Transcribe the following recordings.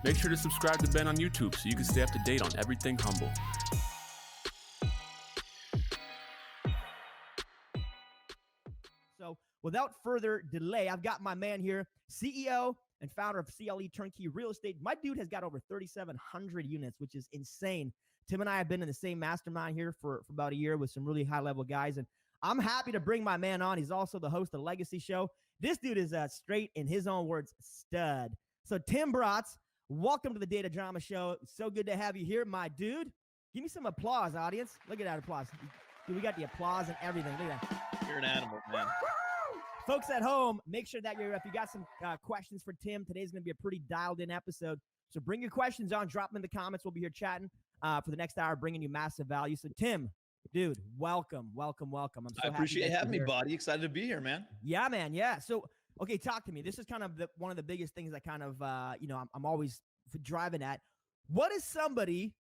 Make sure to subscribe to Ben on YouTube so you can stay up to date on everything Humble. So without further delay, I've got my man here, CEO and founder of CLE Turnkey Real Estate. My dude has got over 3,700 units, which is insane. Tim and I have been in the same mastermind here for about a year with some really high-level guys, and I'm happy to bring my man on. He's also the host of Legacy Show. This dude is straight, in his own words, stud. So Tim Bratz, welcome to the Data Drama Show. So good to have you here, my dude. Give me some applause, audience. Look at that applause. Dude, we got the applause and everything. Look at that. You're an animal, man. Folks at home, make sure that if you got some questions for Tim, today's going to be a pretty dialed-in episode. So bring your questions on, drop them in the comments. We'll be here chatting for the next hour, bringing you massive value. So Tim, dude, welcome. I'm so I appreciate you having me, buddy. Excited to be here, man. Yeah, man. Yeah. So, okay, talk to me. This is kind of one of the biggest things that kind of, I'm always driving at. What is somebody,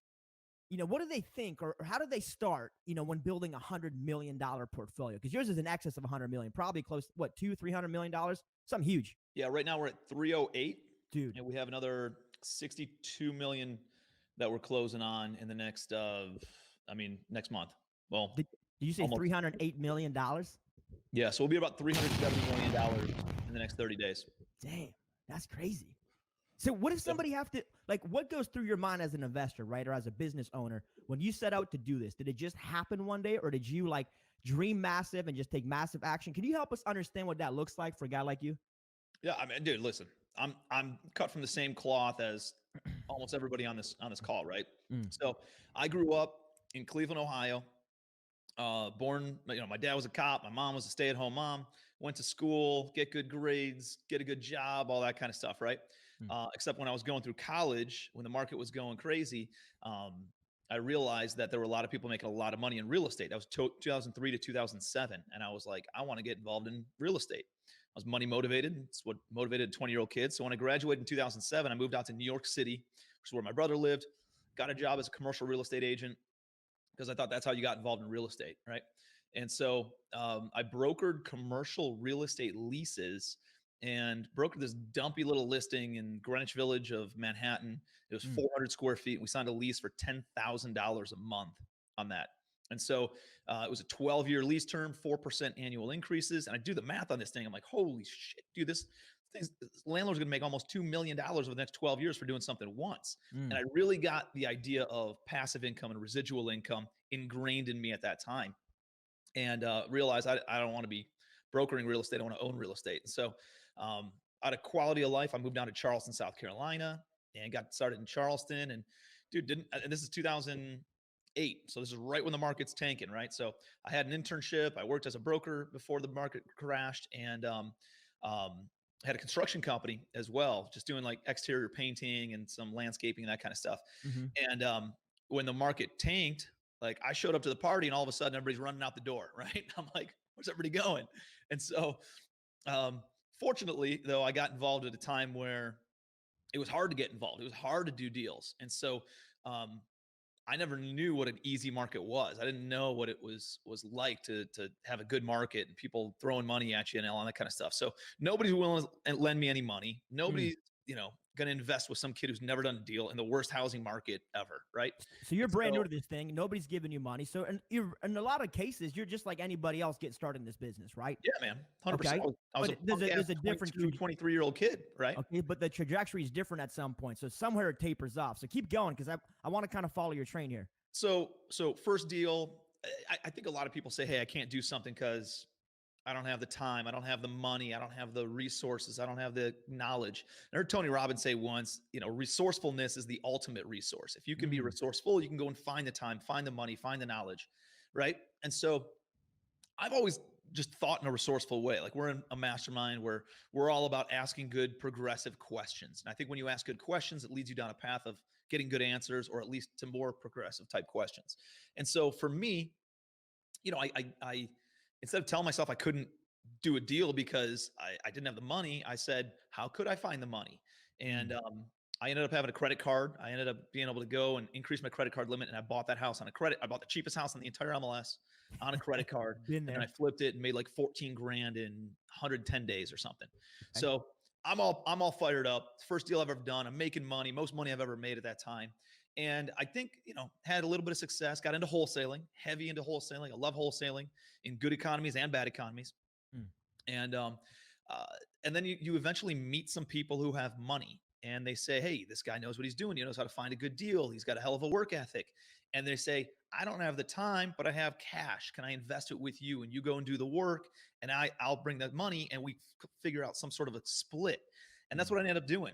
what do they think or how do they start, when building $100 million portfolio? Because yours is in excess of $100 million, probably close, $200-300 million? Something huge. Yeah, right now we're at 308. Dude. And we have another 62 million that we're closing on in the next, next month. Well, did you say almost $308 million? Yeah, so we'll be about $370 million in the next 30 days. Damn, that's crazy. So what if somebody what goes through your mind as an investor, right? Or as a business owner, when you set out to do this, did it just happen one day or did you dream massive and just take massive action? Can you help us understand what that looks like for a guy like you? Yeah, dude, listen, I'm cut from the same cloth as almost everybody on this call, right? So I grew up in Cleveland, Ohio, born, my dad was a cop. My mom was a stay-at-home mom, went to school, get good grades, get a good job, all that kind of stuff, right? Except when I was going through college, when the market was going crazy, I realized that there were a lot of people making a lot of money in real estate. That was 2003 to 2007. And I was like, I want to get involved in real estate. I was money motivated. It's what motivated a 20-year-old kid. So when I graduated in 2007, I moved out to New York City, which is where my brother lived, got a job as a commercial real estate agent because I thought that's how you got involved in real estate, right? And so I brokered commercial real estate leases and brokered this dumpy little listing in Greenwich Village of Manhattan. It was 400 square feet. And we signed a lease for $10,000 a month on that. And so it was a 12-year lease term, 4% annual increases. And I do the math on this thing. I'm like, holy shit, dude, this landlord's going to make almost $2 million over the next 12 years for doing something once. And I really got the idea of passive income and residual income ingrained in me at that time. And realized I don't want to be brokering real estate. I want to own real estate. And so out of quality of life, I moved down to Charleston, South Carolina, and got started in Charleston. And dude, and this is 2008. So this is right when the market's tanking, right? So I had an internship. I worked as a broker before the market crashed, and had a construction company as well, just doing exterior painting and some landscaping and that kind of stuff. And when the market tanked, I showed up to the party and all of a sudden everybody's running out the door, right? I'm like, where's everybody going? And so fortunately, though, I got involved at a time where it was hard to get involved. It was hard to do deals. And so I never knew what an easy market was. I didn't know what it was like to have a good market and people throwing money at you and all that kind of stuff. So nobody's willing to lend me any money. Nobody's, going to invest with some kid who's never done a deal in the worst housing market ever, right? So you're brand new to this thing. Nobody's giving you money. So in a lot of cases, you're just like anybody else getting started in this business, right? Yeah, man. 100%. Okay. I was there's a difference. 23-year-old kid, right? Okay, but the trajectory is different at some point. So somewhere it tapers off. So keep going because I want to kind of follow your train here. So first deal, I think a lot of people say, hey, I can't do something because I don't have the time. I don't have the money. I don't have the resources. I don't have the knowledge. I heard Tony Robbins say once, resourcefulness is the ultimate resource. If you can be resourceful, you can go and find the time, find the money, find the knowledge, right? And so I've always just thought in a resourceful way. We're in a mastermind where we're all about asking good, progressive questions. And I think when you ask good questions, it leads you down a path of getting good answers, or at least to more progressive type questions. And so for me, I instead of telling myself I couldn't do a deal because I didn't have the money, I said, how could I find the money? And I ended up having a credit card. I ended up being able to go and increase my credit card limit. And I bought that house on a credit. I bought the cheapest house in the entire MLS on a credit card. And I flipped it and made like 14 grand in 110 days or something. Okay. So I'm all fired up. First deal I've ever done. I'm making money, most money I've ever made at that time. And I think, had a little bit of success, got into wholesaling, heavy into wholesaling. I love wholesaling in good economies and bad economies. Mm. And uh, and then you eventually meet some people who have money, and they say, hey, this guy knows what he's doing. He knows how to find a good deal. He's got a hell of a work ethic. And they say, I don't have the time, but I have cash. Can I invest it with you? And you go and do the work, and I'll bring that money, and we figure out some sort of a split. And that's what I ended up doing.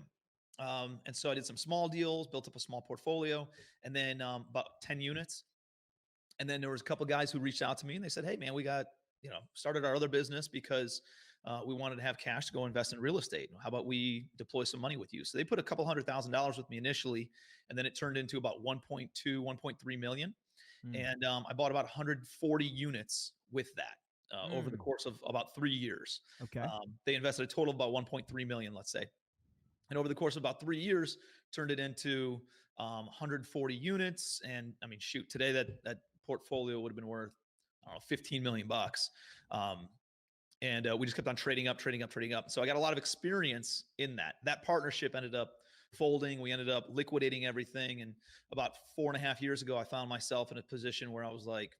And so I did some small deals, built up a small portfolio, and then about 10 units. And then there was a couple of guys who reached out to me, and they said, hey, man, we got, started our other business because we wanted to have cash to go invest in real estate. How about we deploy some money with you? So they put a couple $100,000 with me initially, and then it turned into about 1.2, 1.3 million. And I bought about 140 units with that over the course of about 3 years. Okay. They invested a total of about 1.3 million, let's say. And over the course of about 3 years, turned it into 140 units. And I mean, shoot, today that portfolio would have been worth, I don't know, 15 million bucks. And we just kept on trading up. So I got a lot of experience in that. That partnership ended up folding. We ended up liquidating everything. And about 4.5 years ago, I found myself in a position where I was like,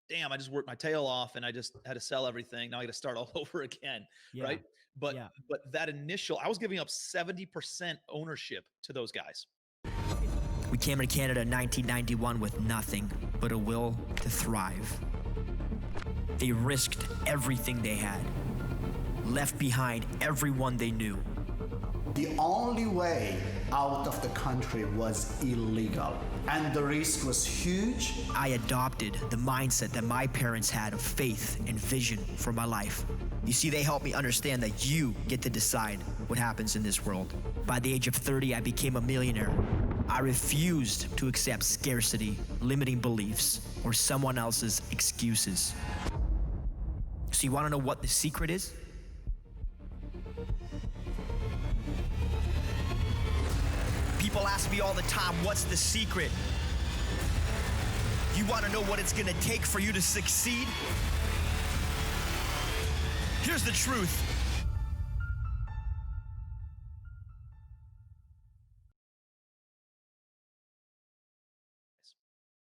damn, I just worked my tail off and I just had to sell everything. Now I got to start all over again. Yeah. Right. But Yeah. that initial, I was giving up 70% ownership to those guys. We came to Canada in 1991 with nothing but a will to thrive. They risked everything they had, left behind everyone they knew. The only way out of the country was illegal, and the risk was huge. I adopted the mindset that my parents had of faith and vision for my life. You see, they helped me understand that you get to decide what happens in this world. By the age of 30, I became a millionaire. I refused to accept scarcity, limiting beliefs, or someone else's excuses. So you want to know what the secret is? People ask me all the time, what's the secret? You want to know what it's going to take for you to succeed? Here's the truth.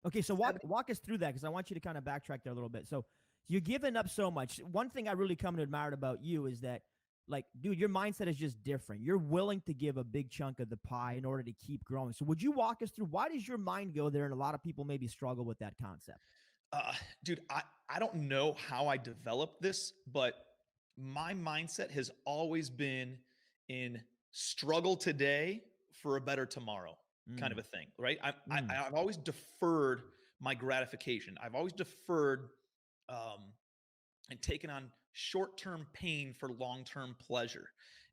Okay, so walk us through that, because I want you to kind of backtrack there a little bit. So you're giving up so much. One thing I really come to admire about you is that, like, dude, your mindset is just different. You're willing to give a big chunk of the pie in order to keep growing. So would you walk us through, why does your mind go there? And a lot of people maybe struggle with that concept. Dude, I don't know how I developed this, but my mindset has always been in struggle today for a better tomorrow kind of a thing, right? I've always deferred my gratification. I've always deferred and taken on short-term pain for long-term pleasure.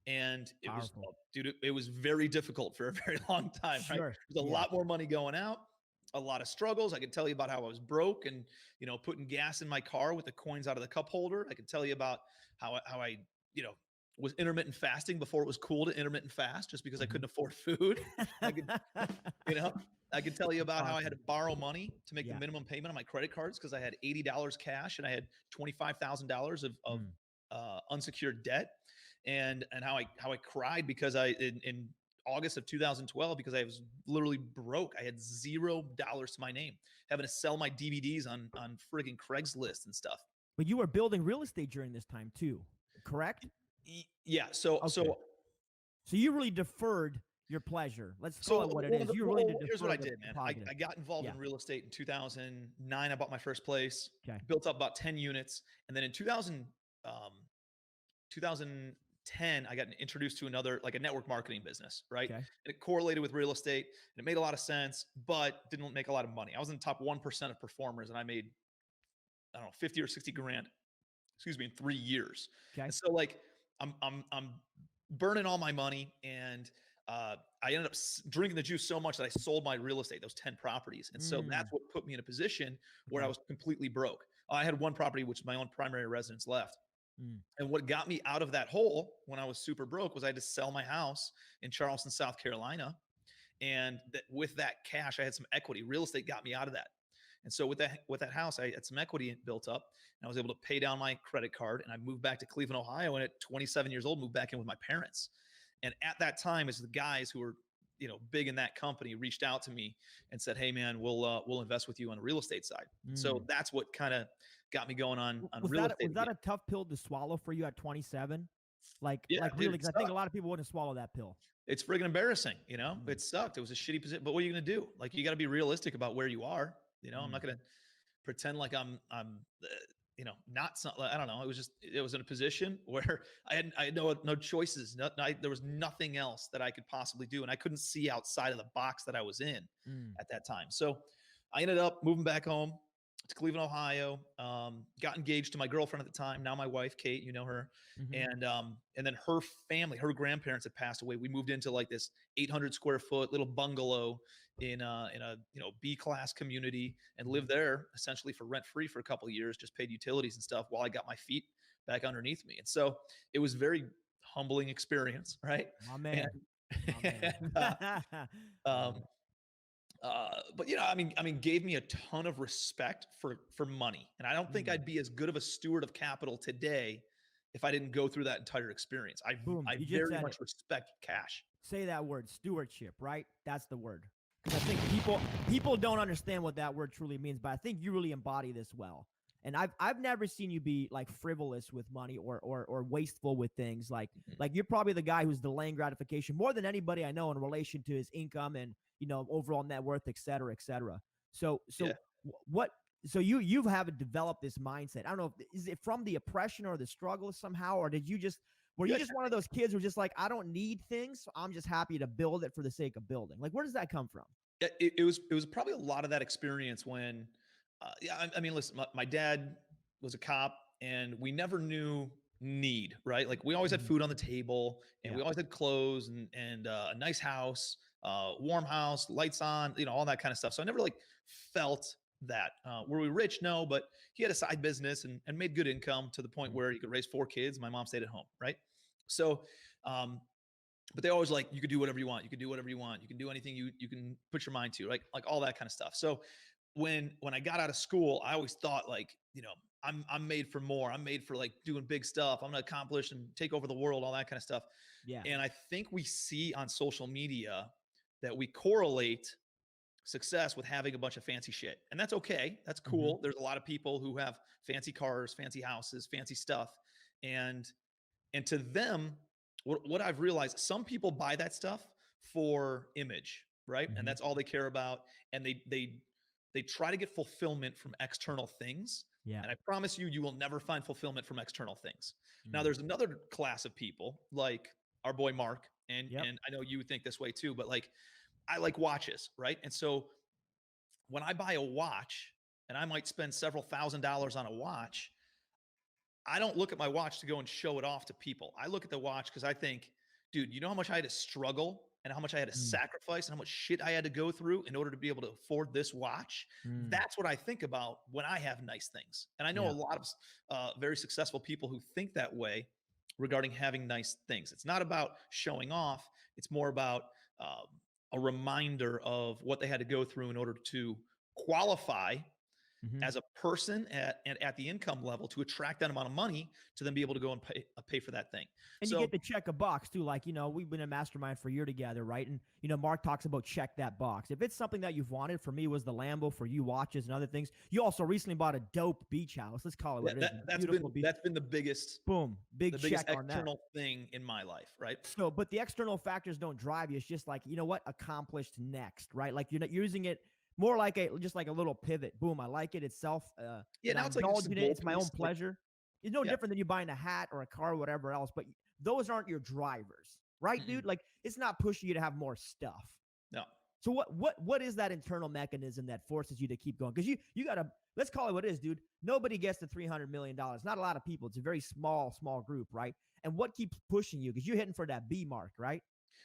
And it Powerful. was, dude, it was very difficult for a very long time, right? Sure. There's a lot more money going out, a lot of struggles. I could tell you about how I was broke and, putting gas in my car with the coins out of the cup holder. I could tell you about how I was intermittent fasting before it was cool to intermittent fast, just because I couldn't afford food. I could tell you about how I had to borrow money to make the minimum payment on my credit cards because I had $80 cash and I had $25,000 of unsecured debt, and how I cried because in August of 2012 because I was literally broke. I had $0 to my name, having to sell my DVDs on friggin' Craigslist and stuff. But you were building real estate during this time too, correct? Yeah. So you really deferred your pleasure. Let's call it what it is. You really did. Here's what I did, man. I got involved in real estate in 2009. I bought my first place, built up about 10 units. And then in 2010, I got introduced to another, like a network marketing business, right? And it correlated with real estate and it made a lot of sense, but didn't make a lot of money. I was in the top 1% of performers and I made, I don't know, 50 or 60 grand, in 3 years. And so like, I'm burning all my money, and I ended up drinking the juice so much that I sold my real estate, those 10 properties. And so that's what put me in a position where I was completely broke. I had one property, which is my own primary residence, left. And what got me out of that hole when I was super broke was I had to sell my house in Charleston, South Carolina. And with that cash, I had some equity. Real estate got me out of that. And so with that house, I had some equity built up, and I was able to pay down my credit card, and I moved back to Cleveland, Ohio. And at 27 years old, moved back in with my parents. And at that time, as the guys who were, big in that company reached out to me and said, "Hey man, we'll invest with you on the real estate side." So that's what kind of got me going on real estate. Was that a tough pill to swallow for you at 27? Yeah, really, because I think a lot of people wouldn't swallow that pill. It's friggin' embarrassing, It sucked. It was a shitty position, but what are you gonna do? Like, you got to be realistic about where you are. I'm not gonna pretend like I'm not something. I don't know. It was in a position where I had no choices. There was nothing else that I could possibly do, and I couldn't see outside of the box that I was in at that time. So I ended up moving back home to Cleveland, Ohio. Got engaged to my girlfriend at the time, now my wife, Kate. You know her. And then her family, her grandparents had passed away. We moved into like this 800 square foot little bungalow in a B-class community, and lived there essentially for rent free for a couple of years. Just paid utilities and stuff while I got my feet back underneath me. And so it was very humbling experience, right? My man. But gave me a ton of respect for money. And I don't think I'd be as good of a steward of capital today if I didn't go through that entire experience. I very much respect cash. Say that word, stewardship, right? That's the word. Because I think people don't understand what that word truly means, but I think you really embody this well. And I've never seen you be like frivolous with money or wasteful with things. Like you're probably the guy who's delaying gratification more than anybody I know in relation to his income and overall net worth, et cetera, et cetera. So you have developed this mindset. I don't know, is it from the oppression or the struggle somehow, or were you just one of those kids who were just like, I don't need things, so I'm just happy to build it for the sake of building? Like, where does that come from? It was probably a lot of that experience when, listen, my dad was a cop, and we never knew need, right? Like, we always had food on the table, and we always had clothes and a nice house, warm house, lights on, all that kind of stuff. So I never like felt that. Were we rich? No, but he had a side business and made good income to the point where he could raise 4 kids. My mom stayed at home, right? So, but they always like, you could do whatever you want. You can do whatever you want. You can do anything you can put your mind to, right? Like all that kind of stuff. So when I got out of school, I always thought like, I'm made for more. I'm made for like doing big stuff. I'm going to accomplish and take over the world, all that kind of stuff. Yeah. And I think we see on social media that we correlate success with having a bunch of fancy shit. And that's okay. That's cool. There's a lot of people who have fancy cars, fancy houses, fancy stuff. And to them, what I've realized, some people buy that stuff for image, right? And that's all they care about. And they try to get fulfillment from external things. Yeah. And I promise you will never find fulfillment from external things. Now, there's another class of people like our boy Mark, and I know you think this way too, but like, I like watches, right? And so when I buy a watch, and I might spend several $1,000s on a watch, I don't look at my watch to go and show it off to people. I look at the watch because I think, dude, you know how much I had to struggle and how much I had to sacrifice and how much shit I had to go through in order to be able to afford this watch? That's what I think about when I have nice things. And I know a lot of very successful people who think that way regarding having nice things. It's not about showing off. It's more about a reminder of what they had to go through in order to qualify as a person at the income level to attract that amount of money to then be able to go and pay for that thing. And you get to check a box too. Like, we've been a mastermind for a year together, right? And, Mark talks about check that box. If it's something that you've wanted, for me was the Lambo, for you watches and other things. You also recently bought a dope beach house. Let's call it what it is. That's been the biggest, big check on that. External thing in my life, right? So, but the external factors don't drive you. It's just like, accomplished next, right? Like you're not using it more like a little pivot. Boom, I like it. It's now it's like it's my own pleasure. It's no different than you buying a hat or a car or whatever else, but those aren't your drivers, right, dude? Like, it's not pushing you to have more stuff. No. So what is that internal mechanism that forces you to keep going? Because you gotta, let's call it what it is, dude. Nobody gets to $300 million. Not a lot of people. It's a very small group, right? And what keeps pushing you? Because you're hitting for that B mark, right?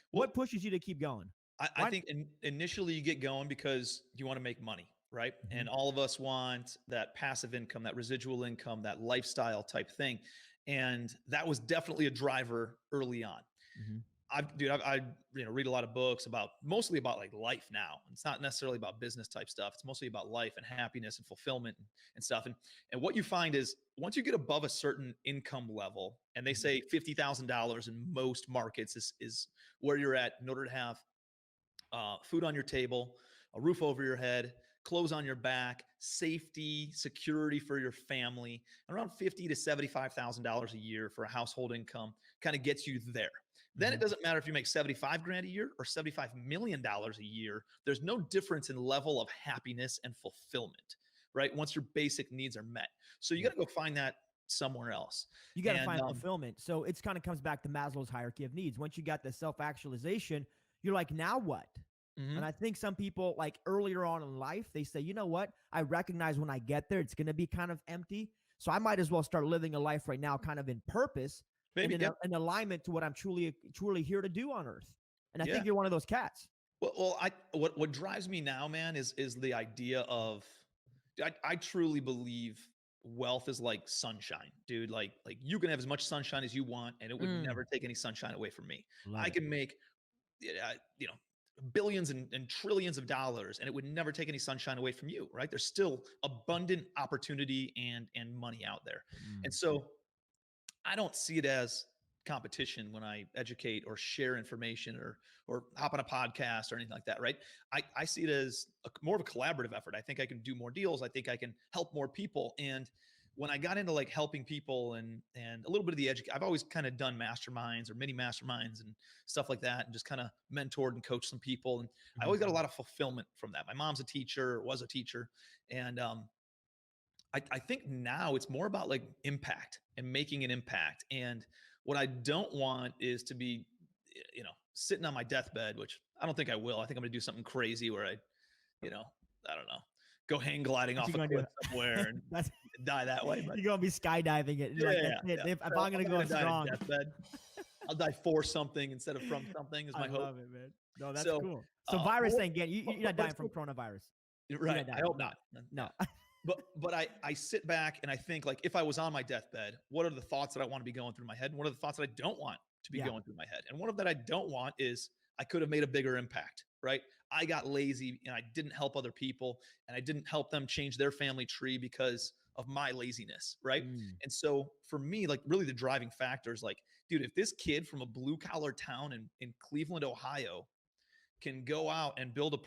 What pushes you to keep going? I think initially you get going because you want to make money, right? And all of us want that passive income, that residual income, that lifestyle type thing. And that was definitely a driver early on. I read a lot of books mostly about like life now. It's not necessarily about business type stuff. It's mostly about life and happiness and fulfillment and stuff. And what you find is once you get above a certain income level, and they say $50,000 in most markets is where you're at in order to have food on your table, a roof over your head, clothes on your back, safety, security for your family, around $50,000 to $75,000 a year for a household income kind of gets you there. Then it doesn't matter if you make 75 grand a year or $75 million a year. There's no difference in level of happiness and fulfillment, right? Once your basic needs are met. So you got to go find that somewhere else. You got to find fulfillment. So it's kind of comes back to Maslow's hierarchy of needs. Once you got the self-actualization, you're like, now what? And I think some people, like earlier on in life, they say, you know what? I recognize when I get there, it's going to be kind of empty. So I might as well start living a life right now kind of in purpose, maybe in alignment to what I'm truly here to do on earth. And I think you're one of those cats. Well, what drives me now, man, is the idea of, I truly believe wealth is like sunshine, dude. Like you can have as much sunshine as you want, and it would never take any sunshine away from me. I can make, billions and trillions of dollars, and it would never take any sunshine away from you, right? There's still abundant opportunity and money out there. And so I don't see it as competition when I educate or share information or hop on a podcast or anything like that, right? I see it as more of a collaborative effort. I think I can do more deals. I think I can help more people. And when I got into like helping people and a little bit of the I've always kind of done masterminds or mini masterminds and stuff like that, and just kind of mentored and coached some people. And I always got a lot of fulfillment from that. My mom's a teacher, was a teacher. And I think now it's more about like impact and making an impact. And what I don't want is to be, sitting on my deathbed, which I don't think I will. I think I'm gonna do something crazy where I don't know, go hang gliding off a cliff somewhere and die that way. But you're gonna be skydiving it. If I'm gonna go strong, I'll die for something instead of from something is my hope. I love it, man. No, that's cool. So virus thing, again, you're not dying from coronavirus. Right. I hope not. No. But I sit back and I think, like, if I was on my deathbed, what are the thoughts that I want to be going through my head? And what are the thoughts that I don't want to be going through my head? And one of that I don't want is I could have made a bigger impact, right? I got lazy and I didn't help other people, and I didn't help them change their family tree because of my laziness, right? And so for me, like, really the driving factor is like, dude, if this kid from a blue collar town in Cleveland, Ohio can go out and build a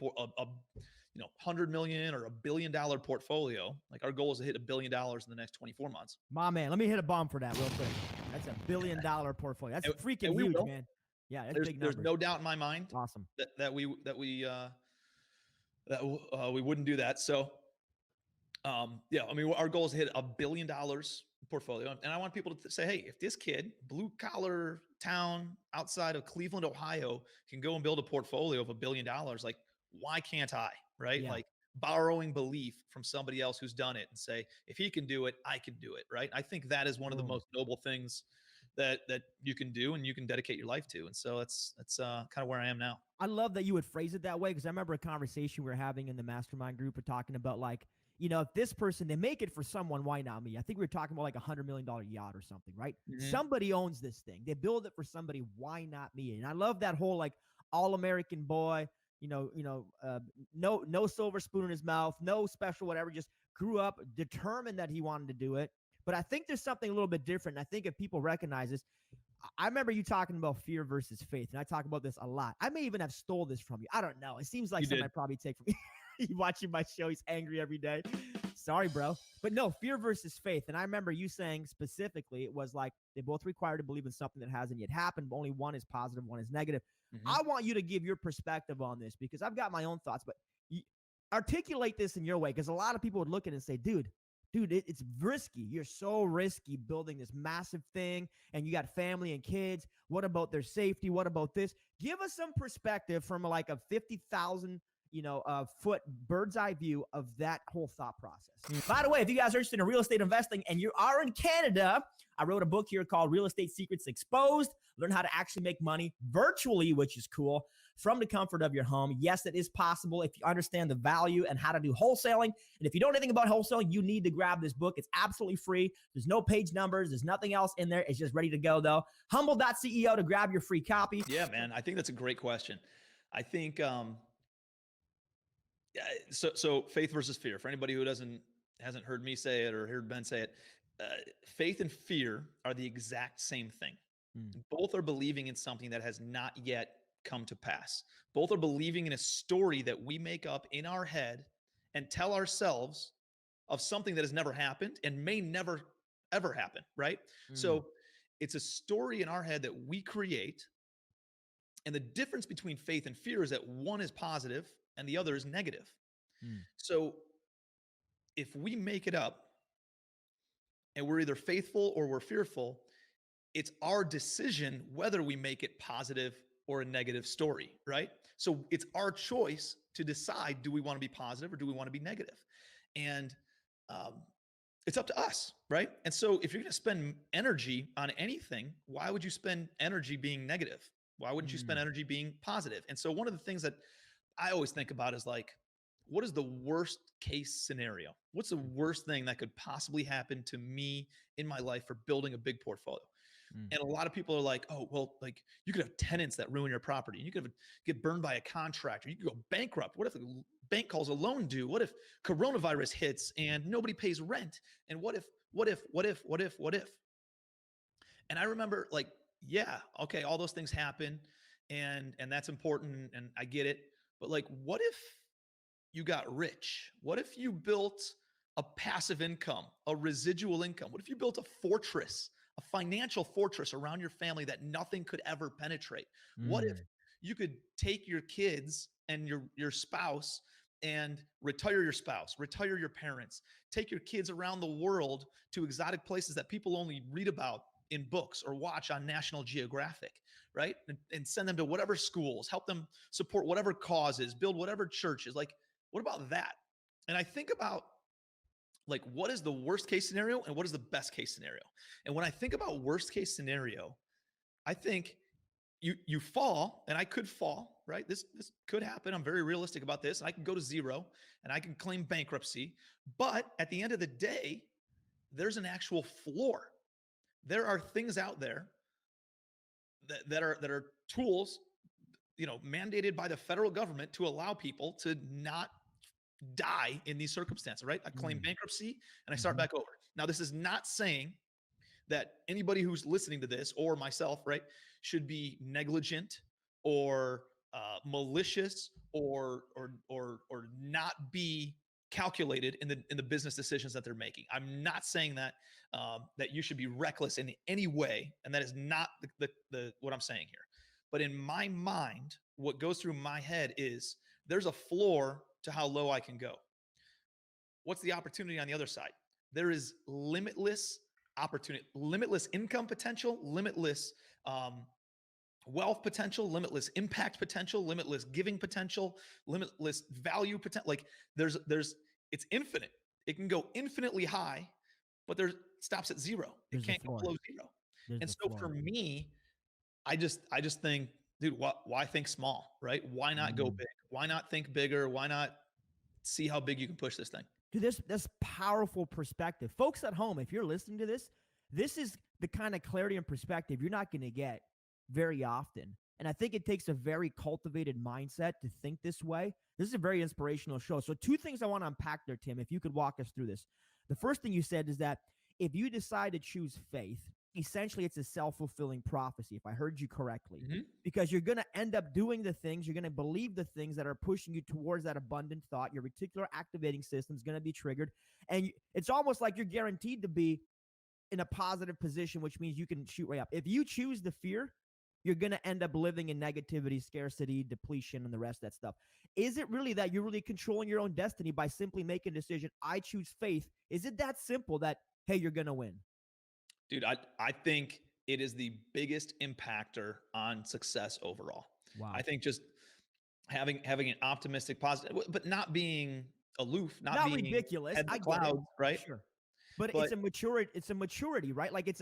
$100 million or $1 billion portfolio. Like, our goal is to hit $1 billion in the next 24 months. My man, let me hit a bomb for that real quick. That's $1 billion portfolio. That's freaking huge, man. Yeah, that's big number. There's no doubt in my mind. Awesome. That we wouldn't do that. So, our goal is to hit $1 billion portfolio, and I want people to say, hey, if this kid, blue collar town outside of Cleveland, Ohio, can go and build a portfolio of $1 billion, like, why can't I? Right? Yeah. Like, borrowing belief from somebody else who's done it and say, if he can do it, I can do it. Right? I think that is one of the most noble things that you can do and you can dedicate your life to. And so that's kind of where I am now. I love that you would phrase it that way, because I remember a conversation we were having in the mastermind group of talking about, like, if this person, they make it for someone, why not me? I think we were talking about like $100 million yacht or something, right? Somebody owns this thing. They build it for somebody. Why not me? And I love that whole, like, all-American boy, no silver spoon in his mouth, no special whatever, just grew up determined that he wanted to do it. But I think there's something a little bit different. And I think if people recognize this, I remember you talking about fear versus faith, and I talk about this a lot. I may even have stole this from you. I don't know. It seems like something I probably take from you. You watching my show, he's angry every day. Sorry, bro. But no, fear versus faith. And I remember you saying specifically, it was like they both require to believe in something that hasn't yet happened, but only one is positive, one is negative. I want you to give your perspective on this, because I've got my own thoughts, but articulate this in your way, because a lot of people would look at it and say, dude, it's risky. You're so risky building this massive thing, and you got family and kids. What about their safety? What about this? Give us some perspective from like a 50,000, foot bird's eye view of that whole thought process. By the way, if you guys are interested in real estate investing and you are in Canada, I wrote a book here called Real Estate Secrets Exposed. Learn how to actually make money virtually, which is cool, from the comfort of your home. Yes, it is possible if you understand the value and how to do wholesaling. And if you don't know anything about wholesaling, you need to grab this book. It's absolutely free. There's no page numbers. There's nothing else in there. It's just ready to go, though. Humble.ceo to grab your free copy. Yeah, man. I think that's a great question. I think, so faith versus fear. For anybody who hasn't heard me say it or heard Ben say it, faith and fear are the exact same thing. Both are believing in something that has not yet come to pass. Both are believing in a story that we make up in our head and tell ourselves of something that has never happened and may never, ever happen, right? So it's a story in our head that we create. And the difference between faith and fear is that one is positive and the other is negative. So if we make it up and we're either faithful or we're fearful, it's our decision whether we make it positive or a negative story, right? So it's our choice to decide, do we want to be positive or do we want to be negative? And it's up to us, right? And so if you're going to spend energy on anything, why would you spend energy being negative? Why wouldn't you spend energy being positive? And so one of the things that I always think about is like, what is the worst case scenario? What's the worst thing that could possibly happen to me in my life for building a big portfolio? And a lot of people are like, oh, well, like you could have tenants that ruin your property. You could get burned by a contractor. You could go bankrupt. What if the bank calls a loan due? What if coronavirus hits and nobody pays rent? And what if? And I remember like, yeah, okay, all those things happen and that's important and I get it. But like, what if you got rich? What if you built a passive income, a residual income? What if you built a fortress, a financial fortress around your family that nothing could ever penetrate? What if you could take your kids and your spouse and retire your spouse, retire your parents, take your kids around the world to exotic places that people only read about in books or watch on National Geographic, right? And send them to whatever schools, help them support whatever causes, build whatever churches. Like, what about that? And I think about like, what is the worst case scenario and what is the best case scenario? And when I think about worst case scenario, I think you fall, and I could fall, right? This could happen. I'm very realistic about this. And I can go to zero and I can claim bankruptcy. But at the end of the day, there's an actual floor. There are things out there that are tools, mandated by the federal government to allow people to not die in these circumstances, right? I claim bankruptcy and I start back over. Now, this is not saying that anybody who's listening to this or myself, right, should be negligent or malicious or not be calculated in the business decisions that they're making. I'm not saying that that you should be reckless in any way, and that is not the what I'm saying here. But in my mind, what goes through my head is there's a floor to how low I can go. What's the opportunity on the other side? There is limitless opportunity, limitless income potential, limitless wealth potential, limitless impact potential, limitless giving potential, limitless value potential. Like it's infinite. It can go infinitely high, but there stops at zero. It can't go below zero. And so for me, I just think, dude, why think small, right? Why not go big? Why not think bigger? Why not see how big you can push this thing? Dude, this powerful perspective. Folks at home, if you're listening to this, this is the kind of clarity and perspective you're not going to get very often. And I think it takes a very cultivated mindset to think this way. This is a very inspirational show. So 2 things I want to unpack there, Tim, if you could walk us through this. The first thing you said is that if you decide to choose faith, essentially it's a self-fulfilling prophecy, if I heard you correctly, because you're going to end up doing the things, you're going to believe the things that are pushing you towards that abundant thought. Your reticular activating system is going to be triggered. And it's almost like you're guaranteed to be in a positive position, which means you can shoot way up. If you choose the fear, you're going to end up living in negativity, scarcity, depletion, and the rest of that stuff. Is it really that you're really controlling your own destiny by simply making a decision? I choose faith. Is it that simple that, hey, you're going to win? Dude, I think it is the biggest impactor on success overall. Wow. I think just having an optimistic, positive, but not being aloof, not Not being ridiculous. head in I the get it. clouds, right? Sure. But But it's a maturity, right? Like it's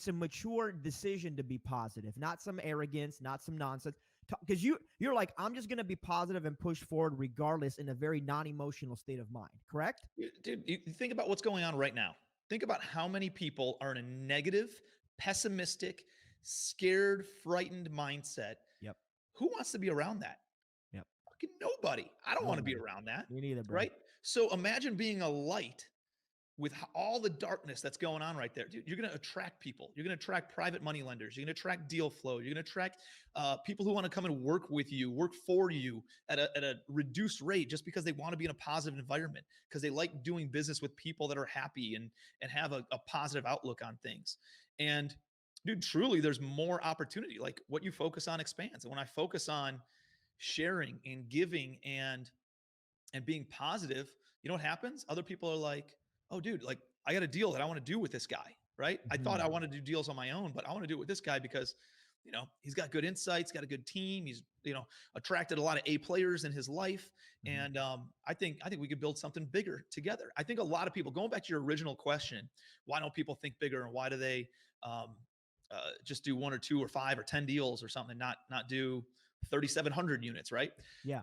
a mature decision to be positive, not some arrogance, not some nonsense. Because you're like, I'm just gonna be positive and push forward regardless in a very non-emotional state of mind, correct? dude, you think about what's going on right now. Think about how many people are in a negative, pessimistic, scared, frightened mindset. Yep. Who wants to be around that? Yep. Fucking nobody. I don't want to be Nobody. around that, Me neither, bro. right? So imagine being a light with all the darkness that's going on right there. Dude, you're going to attract people. You're going to attract private money lenders. You're going to attract deal flow. You're going to attract people who want to come and work with you, work for you at a reduced rate just because they want to be in a positive environment, because they like doing business with people that are happy and have a positive outlook on things. And dude, truly, there's more opportunity. Like what you focus on expands. And when I focus on sharing and giving and being positive, you know what happens? Other people are like, oh, dude, like I got a deal that I want to do with this guy, right? I thought I wanted to do deals on my own, but I want to do it with this guy because, you know, he's got good insights, got a good team. He's, you know, attracted a lot of A players in his life. And I think we could build something bigger together. I think a lot of people, going back to your original question, why don't people think bigger and why do they just do 1 or 2 or 5 or 10 deals or something, not do 3,700 units, right? Yeah.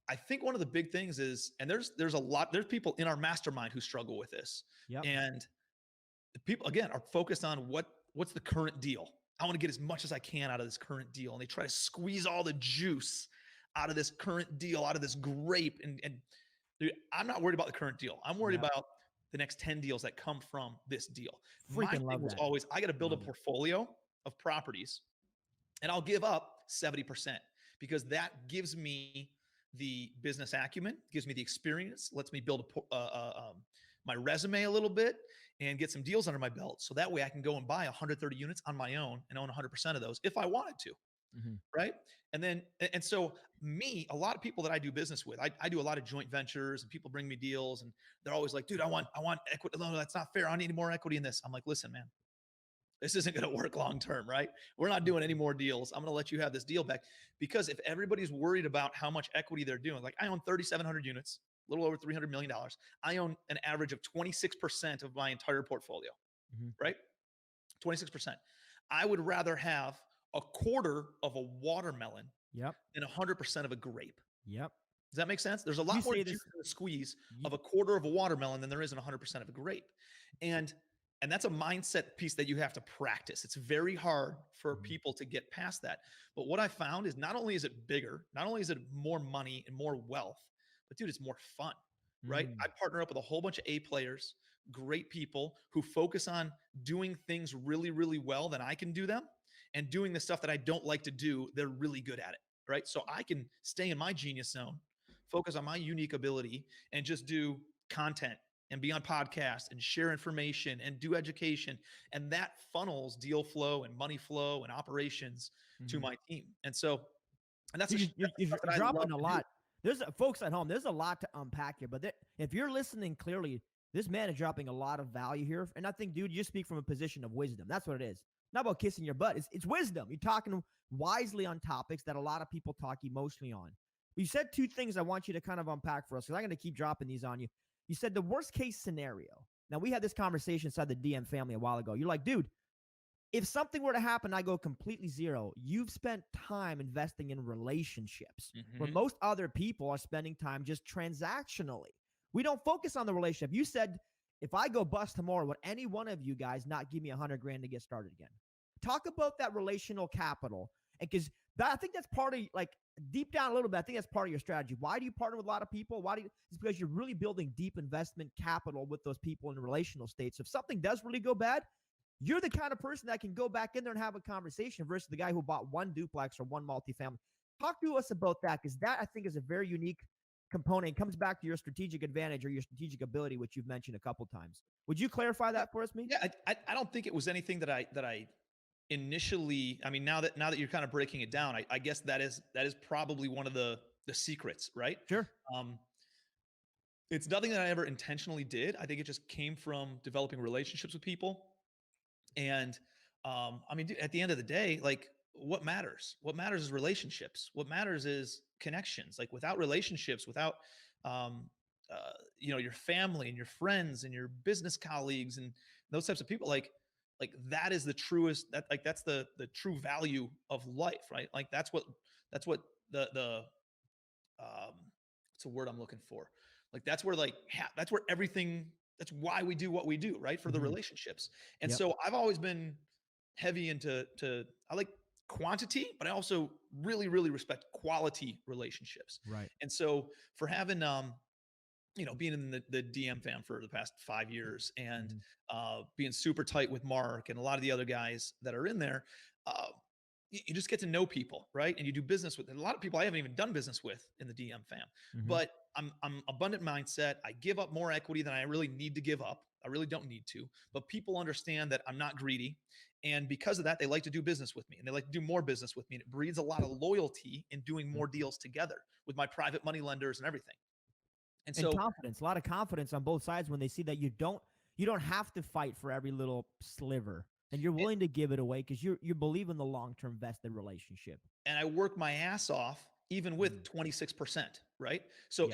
I think one of the big things is, and there's people in our mastermind who struggle with this. Yep. And the people, again, are focused on what's the current deal. I want to get as much as I can out of this current deal. And they try to squeeze all the juice out of this current deal, out of this grape. And dude, I'm not worried about the current deal. I'm worried about the next 10 deals that come from this deal. My thing was always, I got to build a portfolio of properties and I'll give up 70% because that gives me the business acumen, gives me the experience, lets me build my resume a little bit and get some deals under my belt. So that way I can go and buy 130 units on my own and own 100% of those if I wanted to. Right. And so a lot of people that I do business with, I do a lot of joint ventures and people bring me deals and they're always like, dude, I want equity. No, that's not fair. I need more equity in this. I'm like, listen, man, this isn't going to work long-term, right? We're not doing any more deals. I'm going to let you have this deal back because if everybody's worried about how much equity they're doing, like I own 3,700 units, a little over $300 million. I own an average of 26% of my entire portfolio, right? 26%. I would rather have a quarter of a watermelon than 100% of a grape. Does that make sense? There's a lot more juice in the squeeze of a quarter of a watermelon than there is in 100% of a grape. And that's a mindset piece that you have to practice. It's very hard for people to get past that. But what I found is not only is it bigger, not only is it more money and more wealth, but dude, it's more fun, right? I partner up with a whole bunch of A players, great people who focus on doing things really, really well than I can do them and doing the stuff that I don't like to do. They're really good at it, right? So I can stay in my genius zone, focus on my unique ability and just do content and be on podcasts and share information and do education. And that funnels deal flow and money flow and operations to my team. And so, and that's you're dropping a lot. There's folks at home, there's a lot to unpack here, but if you're listening clearly, this man is dropping a lot of value here. And I think, dude, you speak from a position of wisdom. That's what it is. Not about kissing your butt. It's wisdom. You're talking wisely on topics that a lot of people talk emotionally on. You said 2 things I want you to kind of unpack for us because I'm going to keep dropping these on you. You said the worst case scenario. Now, we had this conversation inside the DM family a while ago. You're like, dude, if something were to happen, I go completely zero. You've spent time investing in relationships where most other people are spending time just transactionally. We don't focus on the relationship. You said, if I go bust tomorrow, would any one of you guys not give me $100,000 to get started again? Talk about that relational capital. And because I think that's part of, like, deep down a little bit, I think that's part of your strategy. Why do you partner with a lot of people? It's because you're really building deep investment capital with those people in the relational state. So if something does really go bad, you're the kind of person that can go back in there and have a conversation versus the guy who bought 1 duplex or 1 multifamily. Talk to us about that, because that, I think, is a very unique component. It comes back to your strategic advantage or your strategic ability, which you've mentioned a couple times. Would you clarify that for us, me? Yeah, I don't think it was anything that I initially, I mean, now that you're kind of breaking it down, I guess that is probably one of the secrets, right? Sure. It's nothing that I ever intentionally did. I think it just came from developing relationships with people. And I mean, dude, at the end of the day, like what matters? What matters is relationships. What matters is connections. Like without relationships, without, your family and your friends and your business colleagues and those types of people, like that is the truest, that's the true value of life, right? Like that's what what's the word I'm looking for? Like that's where that's where everything, that's why we do what we do, right? For the relationships. And so I've always been heavy into, I like quantity, but I also really, really respect quality relationships. Right. And so for having, being in the DM fam for the past 5 years and being super tight with Mark and a lot of the other guys that are in there, you just get to know people, right? And you do business with a lot of people I haven't even done business with in the DM fam. But I'm abundant mindset. I give up more equity than I really need to give up. I really don't need to, but people understand that I'm not greedy. And because of that, they like to do business with me and they like to do more business with me. And it breeds a lot of loyalty in doing more deals together with my private money lenders and everything. And so confidence, a lot of confidence on both sides when they see that you don't have to fight for every little sliver and you're willing to give it away because you believe in the long-term vested relationship. And I work my ass off even with 26%, right? So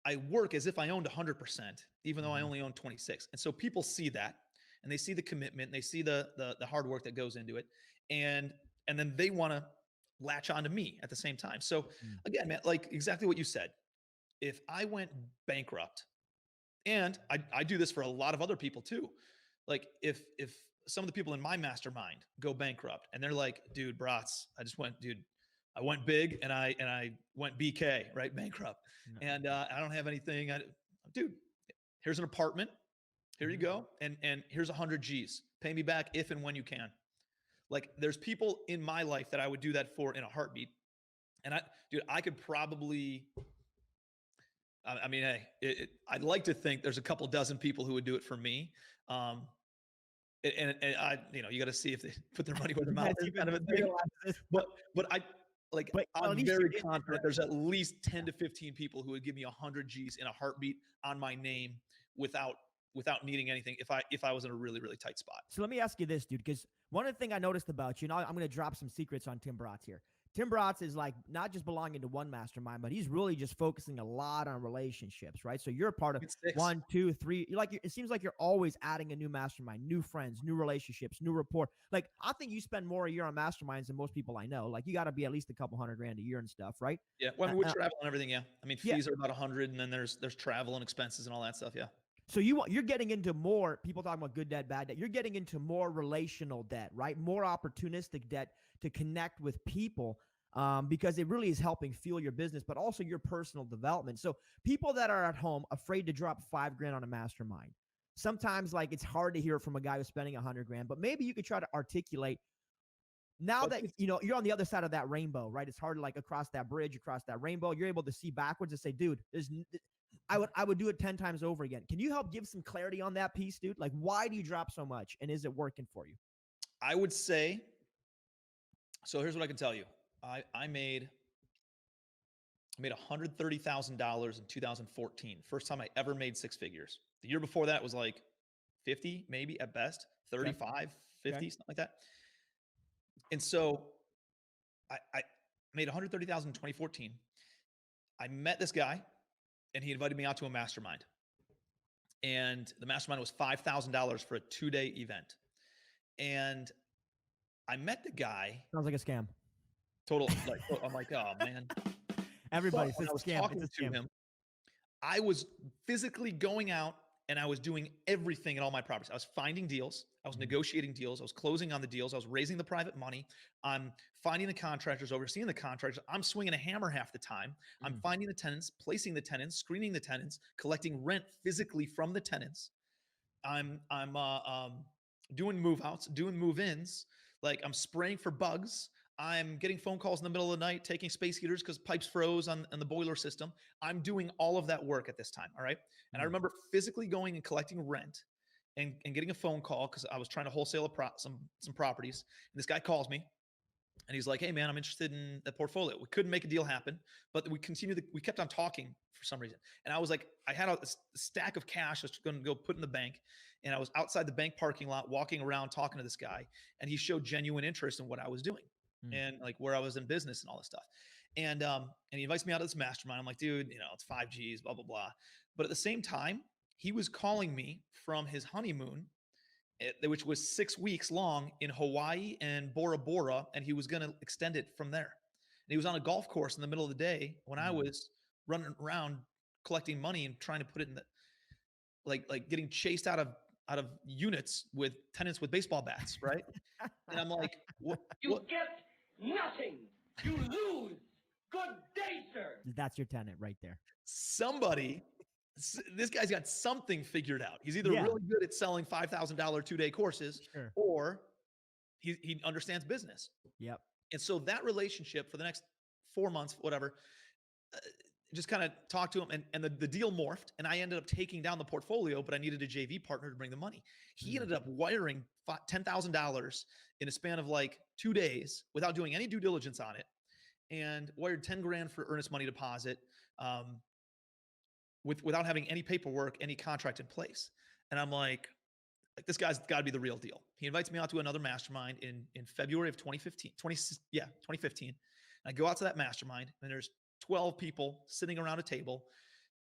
I work as if I owned 100%, even though I only own 26. And so people see that and they see the commitment and they see the hard work that goes into it. And then they want to latch on to me at the same time. So again, man, like exactly what you said. If I went bankrupt, and I do this for a lot of other people too, like if some of the people in my mastermind go bankrupt and they're like, dude, Bratz, I went big and I went BK, right? Bankrupt. And I don't have anything. Dude, here's an apartment. Here you go. And here's 100 G's. Pay me back if and when you can. Like there's people in my life that I would do that for in a heartbeat. And I could probably, I mean, hey, I'd like to think there's a couple dozen people who would do it for me. And I, you got to see if they put their money where their mouth is, kind of a thing. But I'm very confident there's at least 10 to 15 people who would give me 100 G's in a heartbeat on my name without needing anything if I was in a really, really tight spot. So let me ask you this, dude, because one of the things I noticed about you, I'm going to drop some secrets on Tim Bratz here. Tim Bratz is like not just belonging to one mastermind, but he's really just focusing a lot on relationships, right? So you're a part of 1, 2, 3. It seems like you're always adding a new mastermind, new friends, new relationships, new rapport. Like I think you spend more a year on masterminds than most people I know. Like you got to be at least a couple $100,000 a year and stuff, right? Yeah, well, we travel and everything. Yeah, I mean fees are about 100, and then there's travel and expenses and all that stuff. Yeah. So you're getting into more, people talking about good debt, bad debt. You're getting into more relational debt, right? More opportunistic debt to connect with people because it really is helping fuel your business, but also your personal development. So people that are at home afraid to drop $5,000 on a mastermind. Sometimes it's hard to hear it from a guy who's spending $100,000, but maybe you could try to articulate now that you're on the other side of that rainbow, right? It's hard to across that bridge, across that rainbow. You're able to see backwards and say, dude, I would do it 10 times over again. Can you help give some clarity on that piece, dude? Like, why do you drop so much, and is it working for you? I would say, so here's what I can tell you. I made $130,000 in 2014. First time I ever made 6 figures. The year before that was like 50, maybe at best, 35, 50, something like that. And so I made $130,000 in 2014. I met this guy and he invited me out to a mastermind. And the mastermind was $5,000 for a 2-day event. And I met the guy. Sounds like a scam. Total, I'm like, oh man. Everybody says I was scam. talking to him. I was physically going out and I was doing everything in all my properties. I was finding deals. I was negotiating deals. I was closing on the deals. I was raising the private money. I'm finding the contractors, overseeing the contractors. I'm swinging a hammer half the time. I'm finding the tenants, placing the tenants, screening the tenants, collecting rent physically from the tenants. I'm doing move outs, doing move ins. I'm spraying for bugs. I'm getting phone calls in the middle of the night, taking space heaters because pipes froze on the boiler system. I'm doing all of that work at this time. All right. And I remember physically going and collecting rent and getting a phone call because I was trying to wholesale some properties. And this guy calls me and he's like, hey man, I'm interested in the portfolio. We couldn't make a deal happen, but we kept on talking for some reason. And I was like, I had a stack of cash I was going to go put in the bank. And I was outside the bank parking lot, walking around, talking to this guy, and he showed genuine interest in what I was doing and like where I was in business and all this stuff. And he invites me out to this mastermind. I'm like, dude, it's 5Gs, blah, blah, blah. But at the same time, he was calling me from his honeymoon, which was 6 weeks long in Hawaii and Bora Bora, and he was going to extend it from there. And he was on a golf course in the middle of the day when I was running around collecting money and trying to put it in the, like getting chased out of units with tenants with baseball bats, right? And I'm like, what? You get nothing. You lose. Good day, sir. That's your tenant right there. This guy's got something figured out. He's either really good at selling $5,000 2-day courses, or he understands business. Yep. And so that relationship for the next 4 months, whatever, just kind of talked to him, and the deal morphed, and I ended up taking down the portfolio, but I needed a JV partner to bring the money. He ended up wiring $10,000 in a span of like 2 days without doing any due diligence on it, and wired 10 grand for earnest money deposit, without having any paperwork, any contract in place. And I'm like, this guy's got to be the real deal. He invites me out to another mastermind in February of 2015. And I go out to that mastermind, and there's 12 people sitting around a table,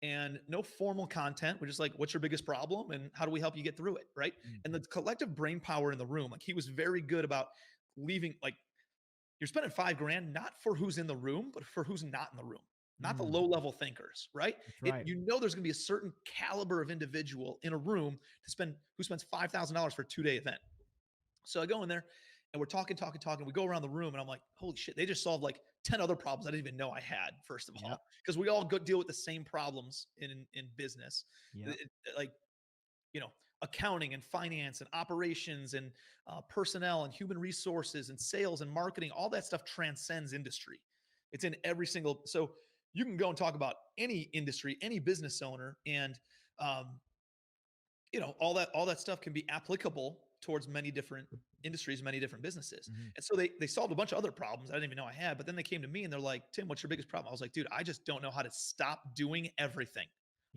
and no formal content. We're just like, what's your biggest problem and how do we help you get through it, right? And the collective brain power in the room, like he was very good about leaving, like, you're spending $5 grand, not for who's in the room, but for who's not in the room. Not the low-level thinkers, right? Right. There's going to be a certain caliber of individual in a room who spends $5,000 for a 2-day event. So I go in there, and we're talking. We go around the room, and I'm like, holy shit, they just solved like 10 other problems I didn't even know I had, first of all, because we all deal with the same problems in business. Yep. Like, accounting and finance and operations and personnel and human resources and sales and marketing, all that stuff transcends industry. It's in every single, so you can go and talk about any industry, any business owner, and all that stuff can be applicable towards many different industries, many different businesses. And so they solved a bunch of other problems I didn't even know I had, but then they came to me and they're like, Tim, what's your biggest problem? I was like, dude, I just don't know how to stop doing everything.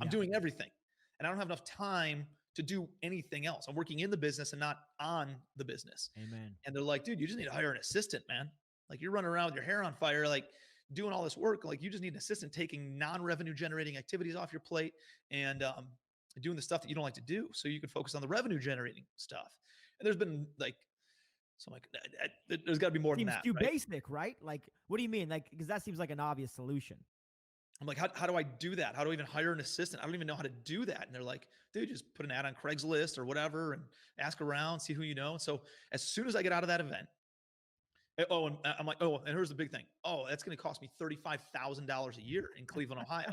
I'm doing everything, and I don't have enough time to do anything else. I'm working in the business and not on the business. Amen. And they're like, dude, you just need to hire an assistant, man. Like, you're running around with your hair on fire, like doing all this work. Like, you just need an assistant taking non-revenue generating activities off your plate and doing the stuff that you don't like to do, so you can focus on the revenue generating stuff. And there's been like, so I'm like, there's got to be more than that. Seems too right? basic, right? Like, what do you mean? Like, because that seems like an obvious solution. I'm like, how do I do that? How do I even hire an assistant? I don't even know how to do that. And they're like, dude, just put an ad on Craigslist or whatever and ask around, see who you know. And so as soon as I get out of that event, and I'm like, and here's the big thing. Oh, that's going to cost me $35,000 a year in Cleveland, Ohio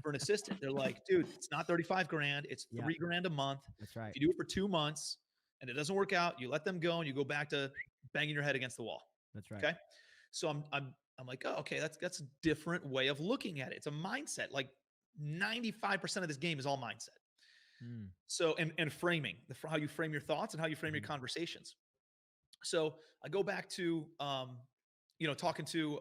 for an assistant. They're like, dude, it's not 35 grand. It's $3 grand a month. That's right. If you do it for 2 months and it doesn't work out, you let them go and you go back to banging your head against the wall. That's right. Okay. So I'm like, oh, okay, that's a different way of looking at it. It's a mindset. Like 95% of this game is all mindset. So, and framing, how you frame your thoughts and how you frame your conversations. So I go back to, talking to,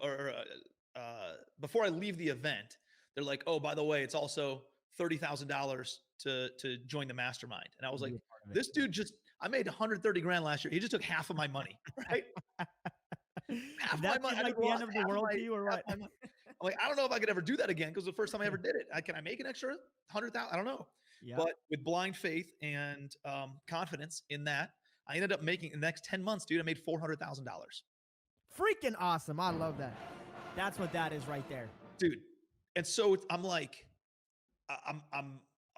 before I leave the event, they're like, oh, by the way, it's also $30,000 to join the mastermind. And I was like, this dude I made 130 grand last year. He just took half of my money, right? Half That's my money. like the end of the world to you, or what? I'm like, I don't know if I could ever do that again, because the first time I ever did it, can I make an extra 100,000? I don't know. Yeah. But with blind faith and confidence in that, I ended up making, in the next 10 months, dude, I made $400,000. Freaking awesome. I love that. That's what that is right there. Dude. And so I'm like, I'm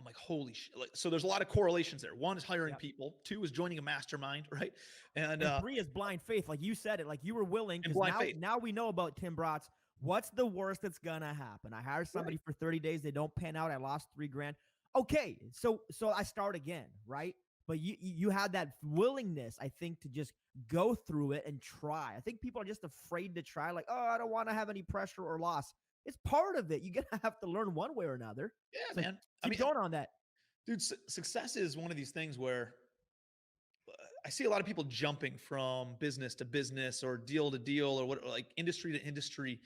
like, holy shit. Like, so there's a lot of correlations there. 1 is hiring people. 2 is joining a mastermind, right? And 3 is blind faith. Like you said it, like you were willing. And blind faith. Now we know about Tim Bratz. What's the worst that's going to happen? I hire somebody for 30 days. They don't pan out. I lost $3 grand. Okay. So I start again, right? But you had that willingness, I think, to just go through it and try. I think people are just afraid to try. Like, oh, I don't want to have any pressure or loss. It's part of it. You're going to have to learn one way or another. Yeah, man. Keep going on that. Dude, success is one of these things where I see a lot of people jumping from business to business or deal to deal or like industry to industry.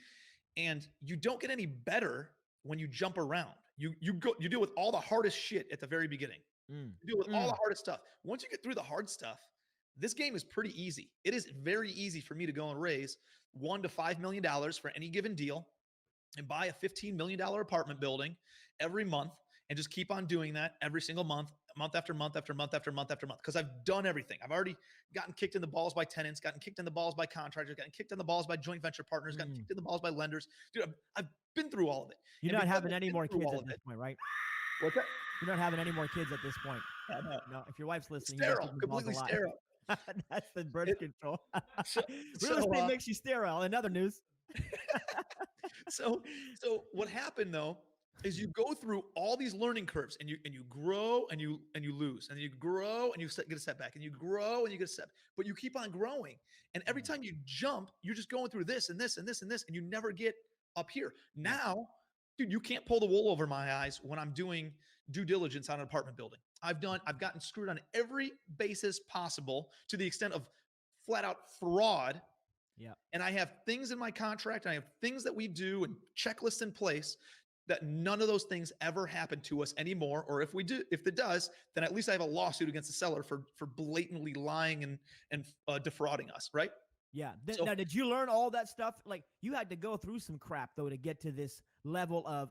And you don't get any better when you jump around. You deal with all the hardest shit at the very beginning. You deal with all the hardest stuff. Once you get through the hard stuff, this game is pretty easy. It is very easy for me to go and raise $1 to $5 million for any given deal and buy a $15 million apartment building every month and just keep on doing that every single month, month after month after month after month after month, because I've done everything. I've already gotten kicked in the balls by tenants, gotten kicked in the balls by contractors, gotten kicked in the balls by joint venture partners, gotten kicked in the balls by lenders. Dude, I've been through all of it. You're not having any more kids at this point, right? What's that? You're not having any more kids at this point. No. No, if your wife's listening, Sterile, completely sterile. That's the birth control. Real So, estate makes you sterile. In other news. So what happened though is you go through all these learning curves and you grow and you lose and you grow and you get a setback and you grow and you get a setback, but you keep on growing. And every time you jump, you're just going through this and this and this and this, and you never get up here. Now, dude, you can't pull the wool over my eyes when I'm doing due diligence on an apartment building. I've gotten screwed on every basis possible to the extent of flat out fraud. Yeah. And I have things in my contract, and I have things that we do and checklists in place that none of those things ever happen to us anymore. Or if it does, then at least I have a lawsuit against the seller for blatantly lying and defrauding us. Right. Yeah. Now, did you learn all that stuff? Like, you had to go through some crap though to get to this level of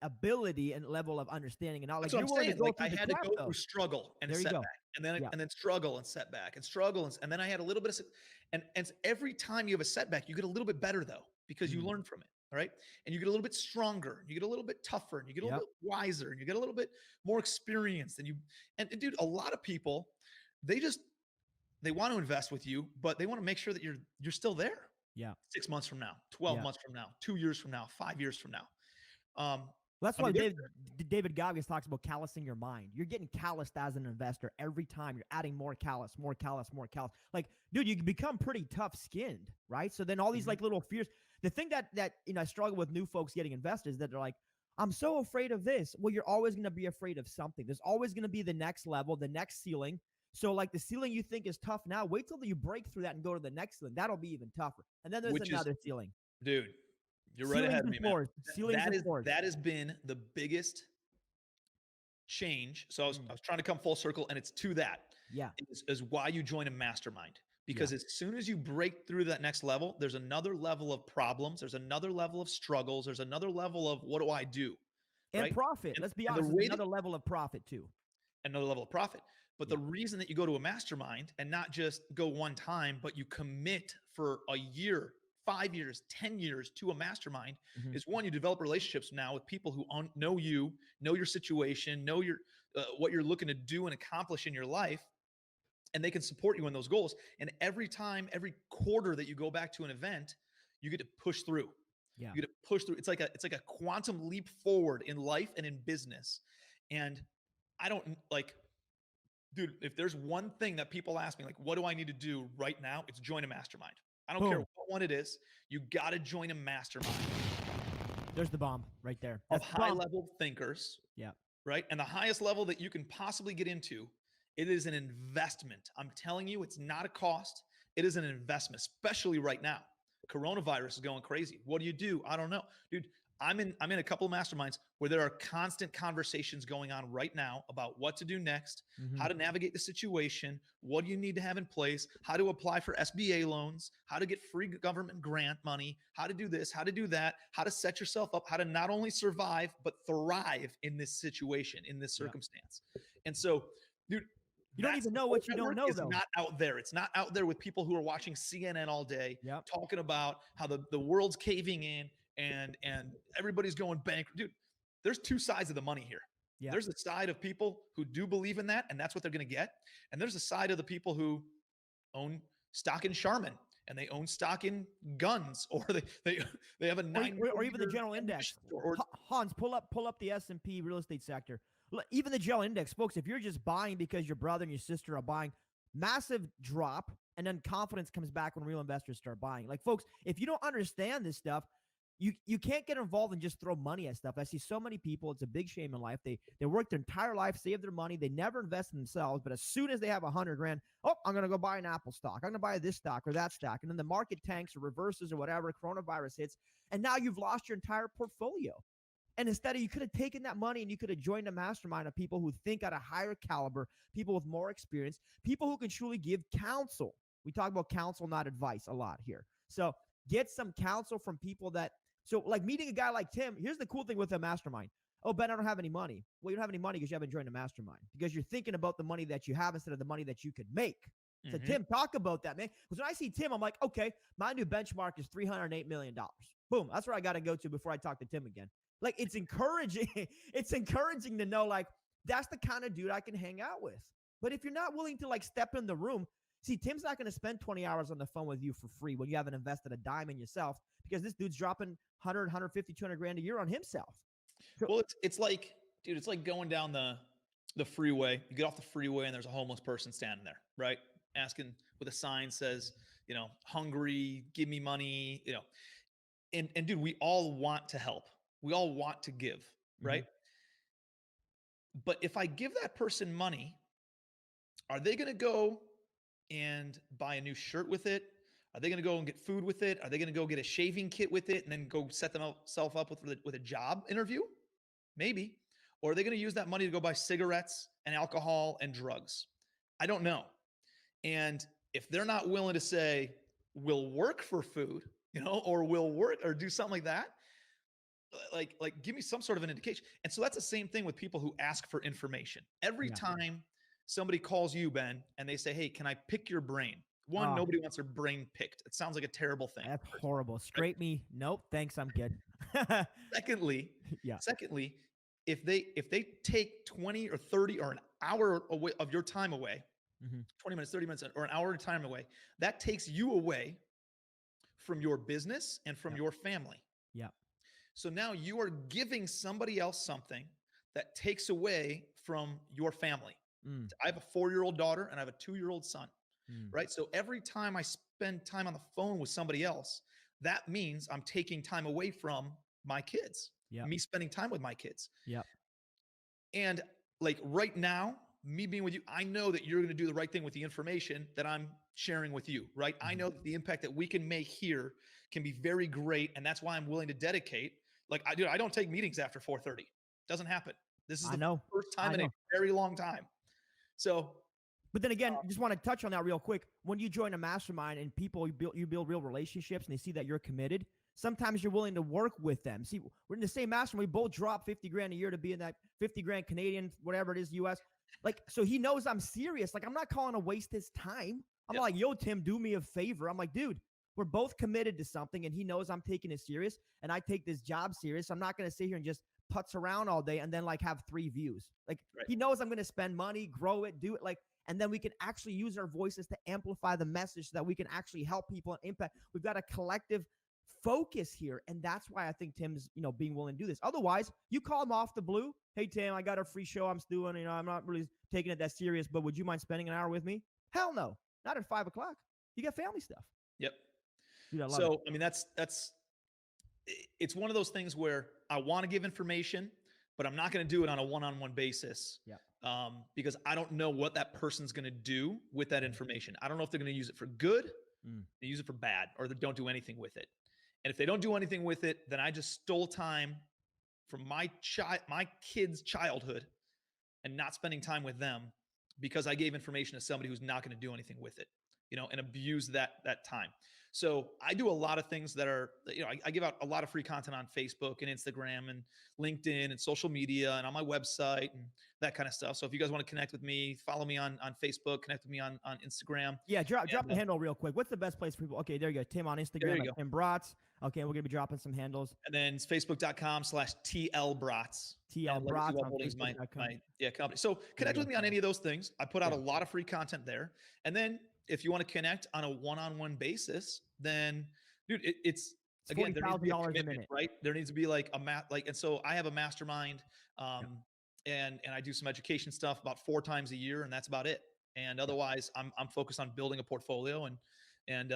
ability and level of understanding. And all. Like, that's what I'm saying. Like, I had to go through struggle and a setback, and then struggle and setback and struggle, and then I had a little bit of, and every time you have a setback, you get a little bit better though, because you learn from it. All right. And you get a little bit stronger, and you get a little bit tougher, and you get a little bit wiser, and you get a little bit more experienced. And dude, a lot of people, they want to invest with you, but they want to make sure that you're still there. Yeah. 6 months from now, 12 months from now, 2 years from now, 5 years from now. That's why David Goggins talks about callousing your mind. You're getting calloused as an investor every time. You're adding more callous, more callous, more callous. Like, dude, you can become pretty tough-skinned, right? So then all these like little fears. The thing that I struggle with new folks getting investors, that they're like, I'm so afraid of this. Well, you're always going to be afraid of something. There's always going to be the next level, the next ceiling. So like the ceiling you think is tough now, wait till you break through that and go to the next ceiling. That'll be even tougher. And then there's another ceiling. Dude, you're right ahead of me, man. That has been the biggest change. So I was trying to come full circle, and it's to that. Yeah. Is why you join a mastermind. Because as soon as you break through that next level, there's another level of problems. There's another level of struggles. There's another level of what do I do? And right? profit. Let's be honest. There's another level of profit too. Another level of profit. But the reason that you go to a mastermind and not just go one time, but you commit for a year, 5 years, 10 years to a mastermind is, one, you develop relationships now with people who know you, know your situation, know your what you're looking to do and accomplish in your life, and they can support you in those goals. And every quarter that you go back to an event, you get to push through. Yeah. You get to push through. It's like a quantum leap forward in life and in business. And I don't like, dude, if there's one thing that people ask me, like, what do I need to do right now? It's join a mastermind. I don't care what one it is. You got to join a mastermind. There's the bomb right there. Of high-level thinkers. Yeah. Right? And the highest level that you can possibly get into, it is an investment. I'm telling you, it's not a cost. It is an investment, especially right now. Coronavirus is going crazy. What do you do? I don't know. Dude, I'm in a couple of masterminds where there are constant conversations going on right now about what to do next, how to navigate the situation, what do you need to have in place, how to apply for SBA loans, how to get free government grant money, how to do this, how to do that, how to set yourself up, how to not only survive, but thrive in this situation, in this circumstance. And so, dude, you don't even know what you don't know, though. It's not out there. It's not out there with people who are watching CNN all day, talking about how the world's caving in, and everybody's going bankrupt. Dude, there's two sides of the money here. Yeah. There's a side of people who do believe in that, and that's what they're going to get. And there's a side of the people who own stock in Charmin, and they own stock in guns, or they have a or even the general index. Hans, pull up the S&P real estate sector. Even the general index, folks, if you're just buying because your brother and your sister are buying, massive drop, and then confidence comes back when real investors start buying. Like, folks, if you don't understand this stuff, you can't get involved and just throw money at stuff. I see so many people, it's a big shame in life. They work their entire life, save their money. They never invest in themselves. But as soon as they have $100,000, I'm going to go buy an Apple stock. I'm going to buy this stock or that stock. And then the market tanks or reverses or whatever, coronavirus hits. And now you've lost your entire portfolio. And instead of, you could have taken that money and you could have joined a mastermind of people who think at a higher caliber, people with more experience, people who can truly give counsel. We talk about counsel, not advice, a lot here. So get some counsel from people that, so like meeting a guy like Tim, here's the cool thing with a mastermind. Oh, Ben, I don't have any money. Well, you don't have any money because you haven't joined a mastermind, because you're thinking about the money that you have instead of the money that you could make. So Tim, talk about that, man. Because when I see Tim, I'm like, okay, my new benchmark is $308 million. Boom. That's where I got to go to before I talk to Tim again. Like, it's encouraging. It's encouraging to know, like, that's the kind of dude I can hang out with. But if you're not willing to, like, step in the room, see, Tim's not going to spend 20 hours on the phone with you for free when you haven't invested a dime in yourself, because this dude's dropping 100, 150, 200 grand a year on himself. Well, it's like, dude, it's like going down the freeway. You get off the freeway and there's a homeless person standing there, right? Asking with a sign says, you know, hungry, give me money, you know. And dude, we all want to help. We all want to give, right? But if I give that person money, are they going to go and buy a new shirt with it? Are they going to go and get food with it? Are they going to go get a shaving kit with it and then go set themselves up with a job interview? Maybe. Or are they going to use that money to go buy cigarettes and alcohol and drugs? I don't know. And if they're not willing to say, we'll work for food, you know, or we'll work or do something like that, like give me some sort of an indication. And so that's the same thing with people who ask for information. Every time somebody calls you, Ben, and they say, hey, can I pick your brain? One, nobody wants their brain picked. It sounds like a terrible thing. That's horrible. Scrape me. Nope. Thanks. I'm good. Secondly, if they take 20 or 30 or an hour away of your time away, 20 minutes, 30 minutes, or an hour of time away, that takes you away from your business and from your family. Yeah. So now you are giving somebody else something that takes away from your family. I have a 4-year-old daughter and I have a 2-year-old son, right? So every time I spend time on the phone with somebody else, that means I'm taking time away from my kids, me spending time with my kids. And like right now, me being with you, I know that you're going to do the right thing with the information that I'm sharing with you, right? I know that the impact that we can make here can be very great. And that's why I'm willing to dedicate. Like I don't take meetings after 4:30. Doesn't happen. This is the first time in a very long time. So, but then again, just want to touch on that real quick. When you join a mastermind and people, you build real relationships and they see that you're committed, sometimes you're willing to work with them. See, we're in the same mastermind. We both drop 50 grand a year to be in that 50 grand Canadian, whatever it is, US. Like, so he knows I'm serious. Like, I'm not calling to waste his time. I'm like, yo, Tim, do me a favor. I'm like, dude, we're both committed to something and he knows I'm taking it serious and I take this job serious. I'm not going to sit here and just putz around all day and then like have 3 views. Like he knows I'm going to spend money, grow it, do it, like, and then we can actually use our voices to amplify the message so that we can actually help people and impact. We've got a collective focus here. And that's why I think Tim's, you know, being willing to do this. Otherwise, you call him off the blue. Hey, Tim, I got a free show I'm doing. You know, I'm not really taking it that serious, but would you mind spending an hour with me? Hell no. Not at 5 o'clock. You got family stuff. Yep. Dude, I love so, it. I mean, it's one of those things where I want to give information, but I'm not going to do it on a one-on-one basis. Because I don't know what that person's going to do with that information. I don't know if they're going to use it for good, they use it for bad, or they don't do anything with it. And if they don't do anything with it, then I just stole time from my kid's childhood and not spending time with them because I gave information to somebody who's not going to do anything with it, you know, and abuse that time. So I do a lot of things that are, you know, I give out a lot of free content on Facebook and Instagram and LinkedIn and social media and on my website and that kind of stuff. So if you guys want to connect with me, follow me on Facebook, connect with me on Instagram. Yeah, drop the handle real quick. What's the best place for people? Okay, there you go. Tim on Instagram, Tim Bratz. Okay, we're going to be dropping some handles. And then it's facebook.com/TLBratz. TL Bratz on my company. So connect with me on any of those things. I put out a lot of free content there. And then if you want to connect on a one-on-one basis, then dude, it's again, there needs to be a commitment, right? There needs to be like and so I have a mastermind, and I do some education stuff about 4 times a year, and that's about it. And otherwise, I'm focused on building a portfolio and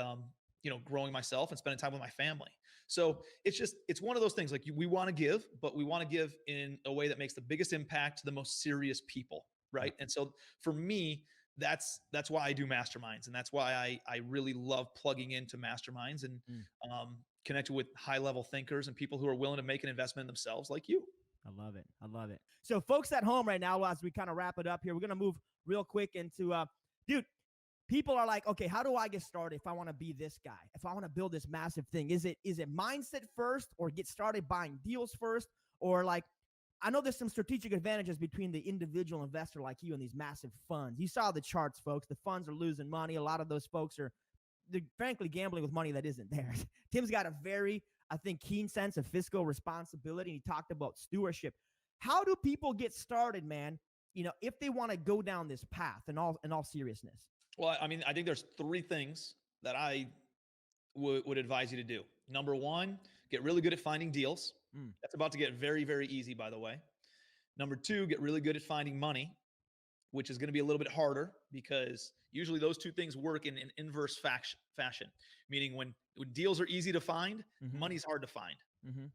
you know, growing myself and spending time with my family. So it's one of those things, like we want to give, but we want to give in a way that makes the biggest impact to the most serious people, right? And so for me, that's why I do masterminds, and that's why I really love plugging into masterminds and connecting with high level thinkers and people who are willing to make an investment in themselves, like you. I love it. I love it. So, folks at home right now, as we kind of wrap it up here, we're gonna move real quick into, dude. People are like, okay, how do I get started if I want to be this guy? If I want to build this massive thing, is it mindset first, or get started buying deals first, or like, I know there's some strategic advantages between the individual investor like you and these massive funds. You saw the charts, folks. The funds are losing money. A lot of those folks they're frankly gambling with money that isn't theirs. Tim's got a very, I think, keen sense of fiscal responsibility. He talked about stewardship. How do people get started, man? If they want to go down this path in all seriousness. Well, I mean, I think there's 3 things that I would advise you to do. Number 1, get really good at finding deals. That's about to get very, very easy, by the way. Number 2, get really good at finding money, which is going to be a little bit harder because usually those 2 things work in an inverse fashion, meaning when deals are easy to find, money's hard to find.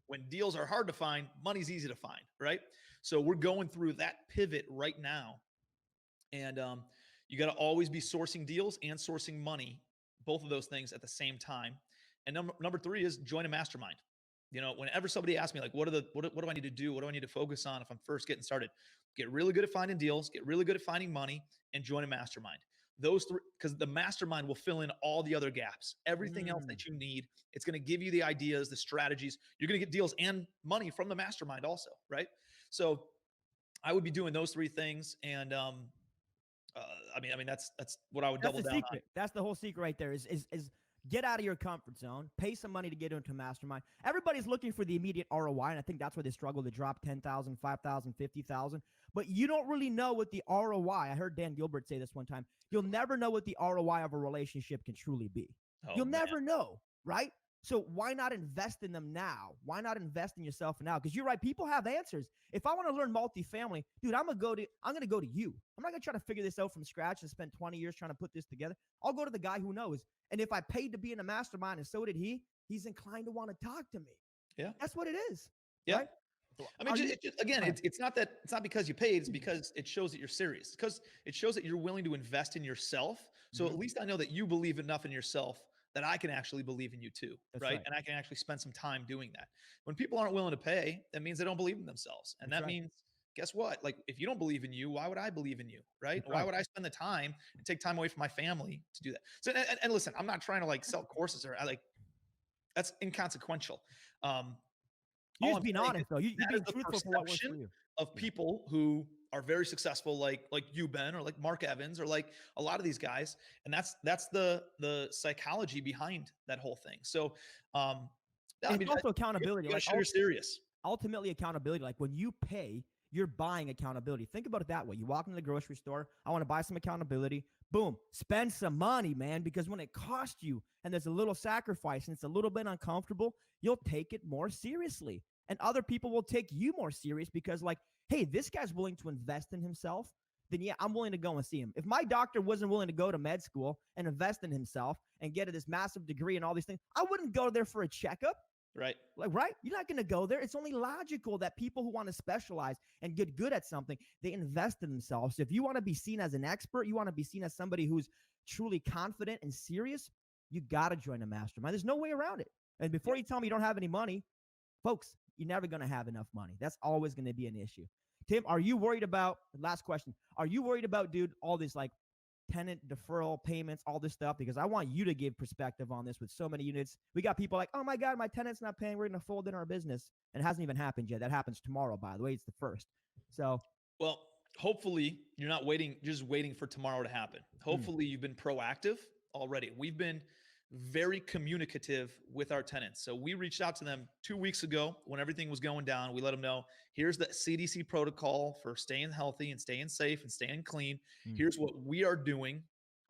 When deals are hard to find, money's easy to find, right? So we're going through that pivot right now. And you got to always be sourcing deals and sourcing money, both of those things at the same time. And number 3 is join a mastermind. Whenever somebody asks me, like, what do I need to do? What do I need to focus on if I'm first getting started? Get really good at finding deals, get really good at finding money, and join a mastermind. Those 3, because the mastermind will fill in all the other gaps, everything else that you need. It's going to give you the ideas, the strategies. You're going to get deals and money from the mastermind also, right? So I would be doing those 3 things. And, I mean, that's what I would double down on. That's the whole secret right there is get out of your comfort zone, pay some money to get into a mastermind. Everybody's looking for the immediate ROI, and I think that's where they struggle to drop 10,000, 5,000, 50,000. But you don't really know what the ROI, I heard Dan Gilbert say this one time, you'll never know what the ROI of a relationship can truly be. You'll never know, right? So why not invest in them now? Why not invest in yourself now? Because you're right, people have answers. If I want to learn multifamily, dude, I'm gonna go to you. I'm not gonna try to figure this out from scratch and spend 20 years trying to put this together. I'll go to the guy who knows. And if I paid to be in a mastermind and so did he's inclined to want to talk to me. Yeah. That's what it is. Yeah. Right? I mean, it's not because you paid, it's because it shows that you're serious. Because it shows that you're willing to invest in yourself. So at least I know that you believe enough in yourself that I can actually believe in you too, right? And I can actually spend some time doing that. When people aren't willing to pay, that means they don't believe in themselves. And that means, guess what? Like, if you don't believe in you, why would I believe in you, right? Why would I spend the time and take time away from my family to do that? So, and listen, I'm not trying to like sell courses or that's inconsequential. You're just being honest, though. You're being truthful for what works for you. Of people who are very successful, like you, Ben, or like Mark Evans, or like a lot of these guys, and that's the psychology behind that whole thing. So, it's also accountability. Like, you're serious. Ultimately, accountability. Like, when you pay, you're buying accountability. Think about it that way. You walk into the grocery store. I want to buy some accountability. Boom, spend some money, man. Because when it costs you, and there's a little sacrifice, and it's a little bit uncomfortable, you'll take it more seriously. And other people will take you more serious because, like, hey, this guy's willing to invest in himself, then yeah, I'm willing to go and see him. If my doctor wasn't willing to go to med school and invest in himself and get this massive degree and all these things, I wouldn't go there for a checkup. Right. Like, right? You're not going to go there. It's only logical that people who want to specialize and get good at something, they invest in themselves. So if you want to be seen as an expert, you want to be seen as somebody who's truly confident and serious, you got to join a mastermind. There's no way around it. And before you tell me you don't have any money, folks, you're never going to have enough money. That's always going to be an issue. Tim, are you worried about, last question, are you worried about, dude, all this like tenant deferral payments, all this stuff? Because I want you to give perspective on this with so many units. We got people like, oh my God, my tenant's not paying. We're going to fold in our business. And it hasn't even happened yet. That happens tomorrow, by the way. It's the 1st. So, well, hopefully you're not just waiting for tomorrow to happen. Hopefully you've been proactive already. We've been very communicative with our tenants. So we reached out to them 2 weeks ago when everything was going down. We let them know, here's the CDC protocol for staying healthy and staying safe and staying clean. Here's what we are doing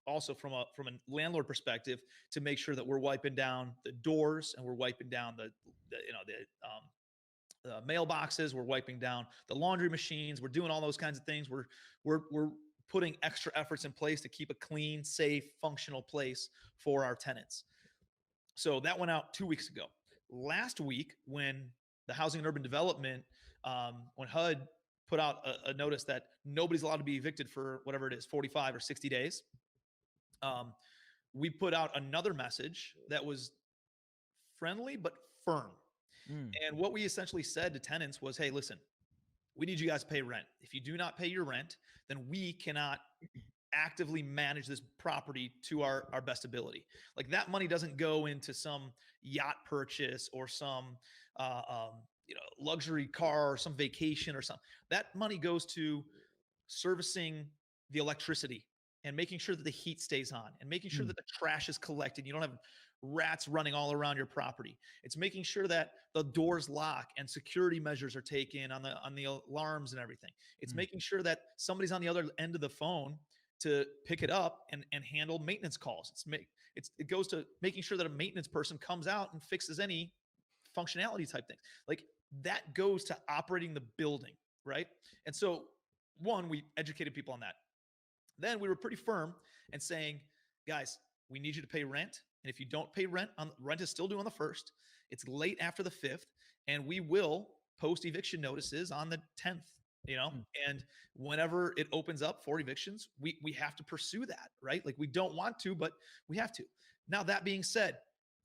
also from a landlord perspective to make sure that we're wiping down the doors and we're wiping down the mailboxes. We're wiping down the laundry machines. We're doing all those kinds of things. We're putting extra efforts in place to keep a clean, safe, functional place for our tenants. So that went out 2 weeks ago. Last week, when the Housing and Urban Development, when HUD put out a notice that nobody's allowed to be evicted for whatever it is, 45 or 60 days. We put out another message that was friendly but firm. And what we essentially said to tenants was, hey, listen, we need you guys to pay rent. If you do not pay your rent, then we cannot actively manage this property to our best ability. Like, that money doesn't go into some yacht purchase or some luxury car or some vacation or something. That money goes to servicing the electricity and making sure that the heat stays on and making sure that the trash is collected. You don't have rats running all around your property. It's making sure that the doors lock and security measures are taken on the alarms and everything. It's making sure that somebody's on the other end of the phone to pick it up and handle maintenance calls. It goes to making sure that a maintenance person comes out and fixes any functionality type things. Like, that goes to operating the building, right? And so, one, we educated people on that. Then we were pretty firm and saying, guys, we need you to pay rent. And if you don't pay rent, rent is still due on the 1st. It's late after the 5th, and we will post eviction notices on the 10th. And whenever it opens up for evictions, we have to pursue that, right? Like, we don't want to, but we have to. Now, that being said,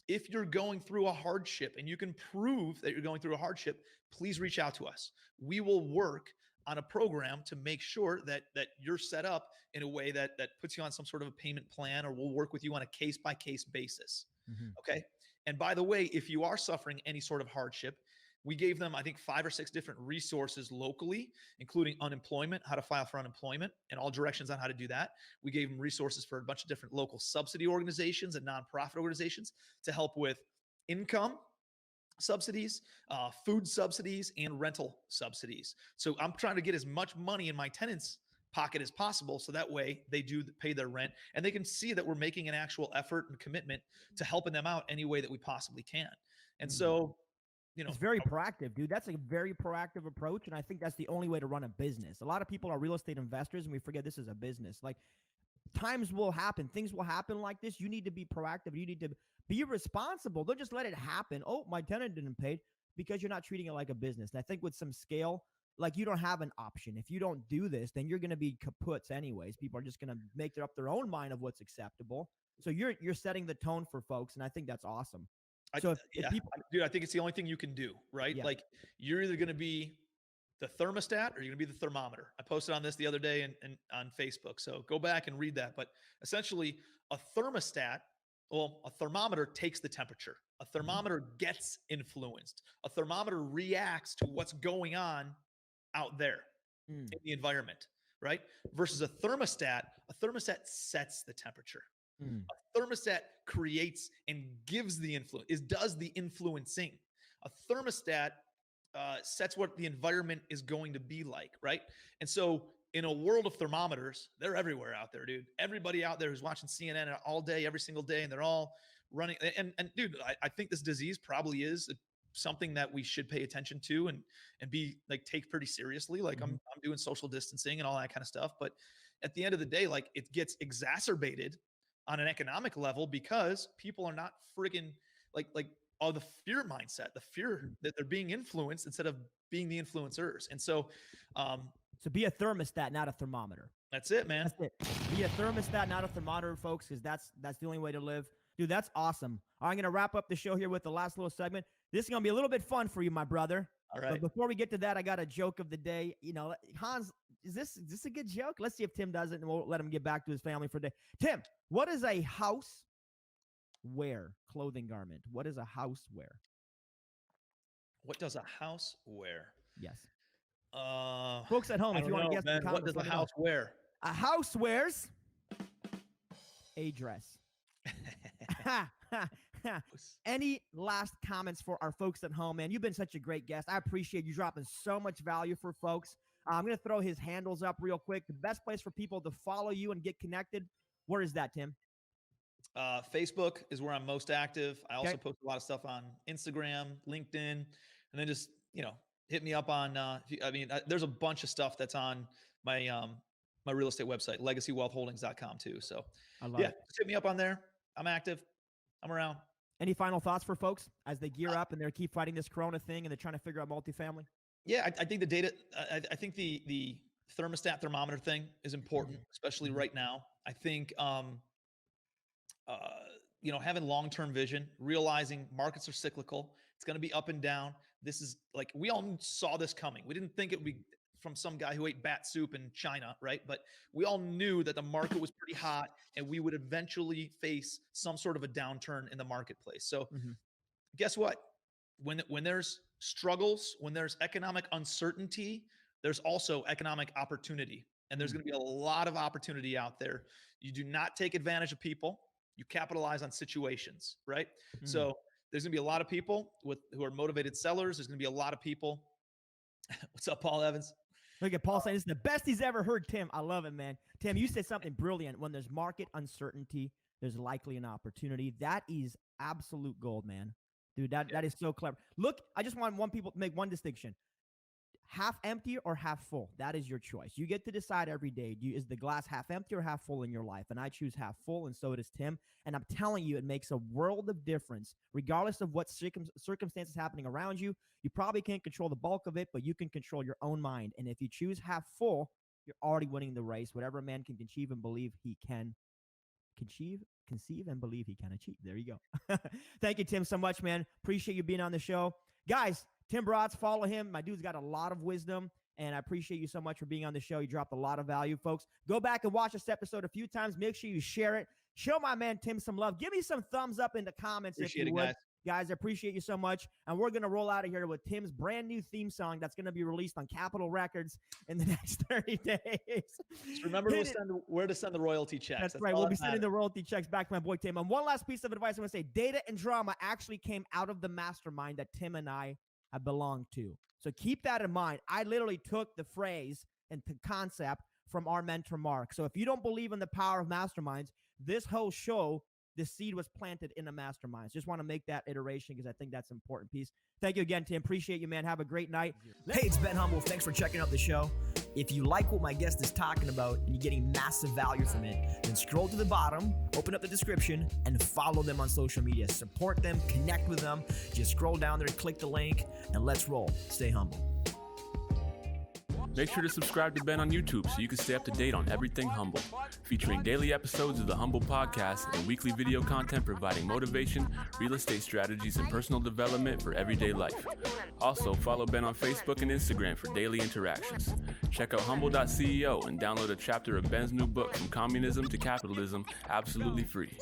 if you're going through a hardship and you can prove that you're going through a hardship, please reach out to us. We will work on a program to make sure that you're set up in a way that puts you on some sort of a payment plan, or we'll work with you on a case-by-case basis. Okay. And by the way, if you are suffering any sort of hardship, we gave them, I think, 5 or 6 different resources locally, including unemployment, how to file for unemployment, and all directions on how to do that. We gave them resources for a bunch of different local subsidy organizations and nonprofit organizations to help with income subsidies, food subsidies, and rental subsidies. So I'm trying to get as much money in my tenants' pocket as possible, so that way they do pay their rent and they can see that we're making an actual effort and commitment to helping them out any way that we possibly can. And so, it's very proactive, dude. That's a very proactive approach. And I think that's the only way to run a business. A lot of people are real estate investors and we forget this is a business. Like, times will happen. Things will happen like this. You need to be proactive. You need to be responsible. Don't just let it happen. Oh, my tenant didn't pay, because you're not treating it like a business. And I think with some scale, like, you don't have an option. If you don't do this, then you're going to be kaputs anyways. People are just going to make up their own mind of what's acceptable. So you're setting the tone for folks. And I think that's awesome. So dude, I think it's the only thing you can do, right? Yeah. Like, you're either going to be the thermostat or you're going to be the thermometer. I posted on this the other day and on Facebook. So go back and read that. But essentially, a thermostat, well, a thermometer takes the temperature. A thermometer gets influenced. A thermometer reacts to what's going on out there in the environment, right? Versus a thermostat sets the temperature. A thermostat creates and gives the influence, does the influencing. A thermostat sets what the environment is going to be like, right? And so in a world of thermometers, they're everywhere out there, dude. Everybody out there who's watching CNN all day, every single day, and they're all running. And dude, I think this disease probably is something that we should pay attention to and be like, take pretty seriously. Like, I'm doing social distancing and all that kind of stuff. But at the end of the day, like, it gets exacerbated on an economic level because people are not friggin' like the fear mindset, the fear that they're being influenced instead of being the influencers. And so, so be a thermostat, not a thermometer. That's it, man. That's it. Be a thermostat, not a thermometer, folks, because that's the only way to live. Dude, that's awesome. I'm going to wrap up the show here with the last little segment. This is going to be a little bit fun for you, my brother. All right. But before we get to that, I got a joke of the day. Hans, is this a good joke? Let's see if Tim does it, and we'll let him get back to his family for a day. Tim, what is a house wear clothing garment? What is a house wear? What does a house wear? Yes. Folks at home, if you want to guess, man, what does a house wear? A house wears a dress. Any last comments for our folks at home, man? You've been such a great guest. I appreciate you dropping so much value for folks. I'm going to throw his handles up real quick. The best place for people to follow you and get connected, where is that, Tim? Facebook is where I'm most active. I also post a lot of stuff on Instagram, LinkedIn, and then just, hit me up on, there's a bunch of stuff that's on my, my real estate website, legacywealthholdings.com too. So just hit me up on there. I'm active. I'm around. Any final thoughts for folks as they gear up and they keep fighting this Corona thing and they're trying to figure out multifamily? Yeah, I think the data, I think the thermostat thermometer thing is important, especially right now. I think, having long-term vision, realizing markets are cyclical. It's going to be up and down. This is like, we all saw this coming. We didn't think it would be from some guy who ate bat soup in China, right? But we all knew that the market was pretty hot and we would eventually face some sort of a downturn in the marketplace. So guess what? When there's struggles, when there's economic uncertainty, there's also economic opportunity. And there's going to be a lot of opportunity out there. You do not take advantage of people. You capitalize on situations, right? So there's going to be a lot of people who are motivated sellers. There's going to be a lot of people. What's up, Paul Evans? Look at Paul saying this is the best he's ever heard, Tim. I love it, man. Tim, you said something brilliant. When there's market uncertainty, there's likely an opportunity. That is absolute gold, man. Dude, that is so clever. Look, I just want people to make one distinction. Half empty or half full. That is your choice. You get to decide every day. Is the glass half empty or half full in your life? And I choose half full, and so does Tim. And I'm telling you, it makes a world of difference. Regardless of what circumstances happening around you, you probably can't control the bulk of it, but you can control your own mind. And if you choose half full, you're already winning the race. Whatever a man can conceive and believe he can conceive and believe he can achieve. There you go. Thank you, Tim, so much, man. Appreciate you being on the show. Guys, Tim Bratz, follow him. My dude's got a lot of wisdom, and I appreciate you so much for being on the show. You dropped a lot of value, folks. Go back and watch this episode a few times. Make sure you share it. Show my man Tim some love. Give me some thumbs up in the comments if you would. Guys, I appreciate you so much. And we're going to roll out of here with Tim's brand new theme song that's going to be released on Capitol Records in the next 30 days. Just remember where to send the royalty checks. That's right. We'll be sending the royalty checks back to my boy Tim. And one last piece of advice I'm going to say, data and drama actually came out of the mastermind that Tim and I have belonged to. So keep that in mind. I literally took the phrase and the concept from our mentor, Mark. So if you don't believe in the power of masterminds, this whole show, the seed was planted in the masterminds. Just want to make that iteration because I think that's an important piece. Thank you again, Tim. Appreciate you, man. Have a great night. Hey, it's Ben Humble. Thanks for checking out the show. If you like what my guest is talking about and you're getting massive value from it, then scroll to the bottom, open up the description, and follow them on social media. Support them, connect with them. Just scroll down there, click the link, and let's roll. Stay humble. Make sure to subscribe to Ben on YouTube so you can stay up to date on everything Humble, featuring daily episodes of the Humble Podcast and weekly video content providing motivation, real estate strategies, and personal development for everyday life. Also, follow Ben on Facebook and Instagram for daily interactions. Check out humble.ceo and download a chapter of Ben's new book, From Communism to Capitalism, absolutely free.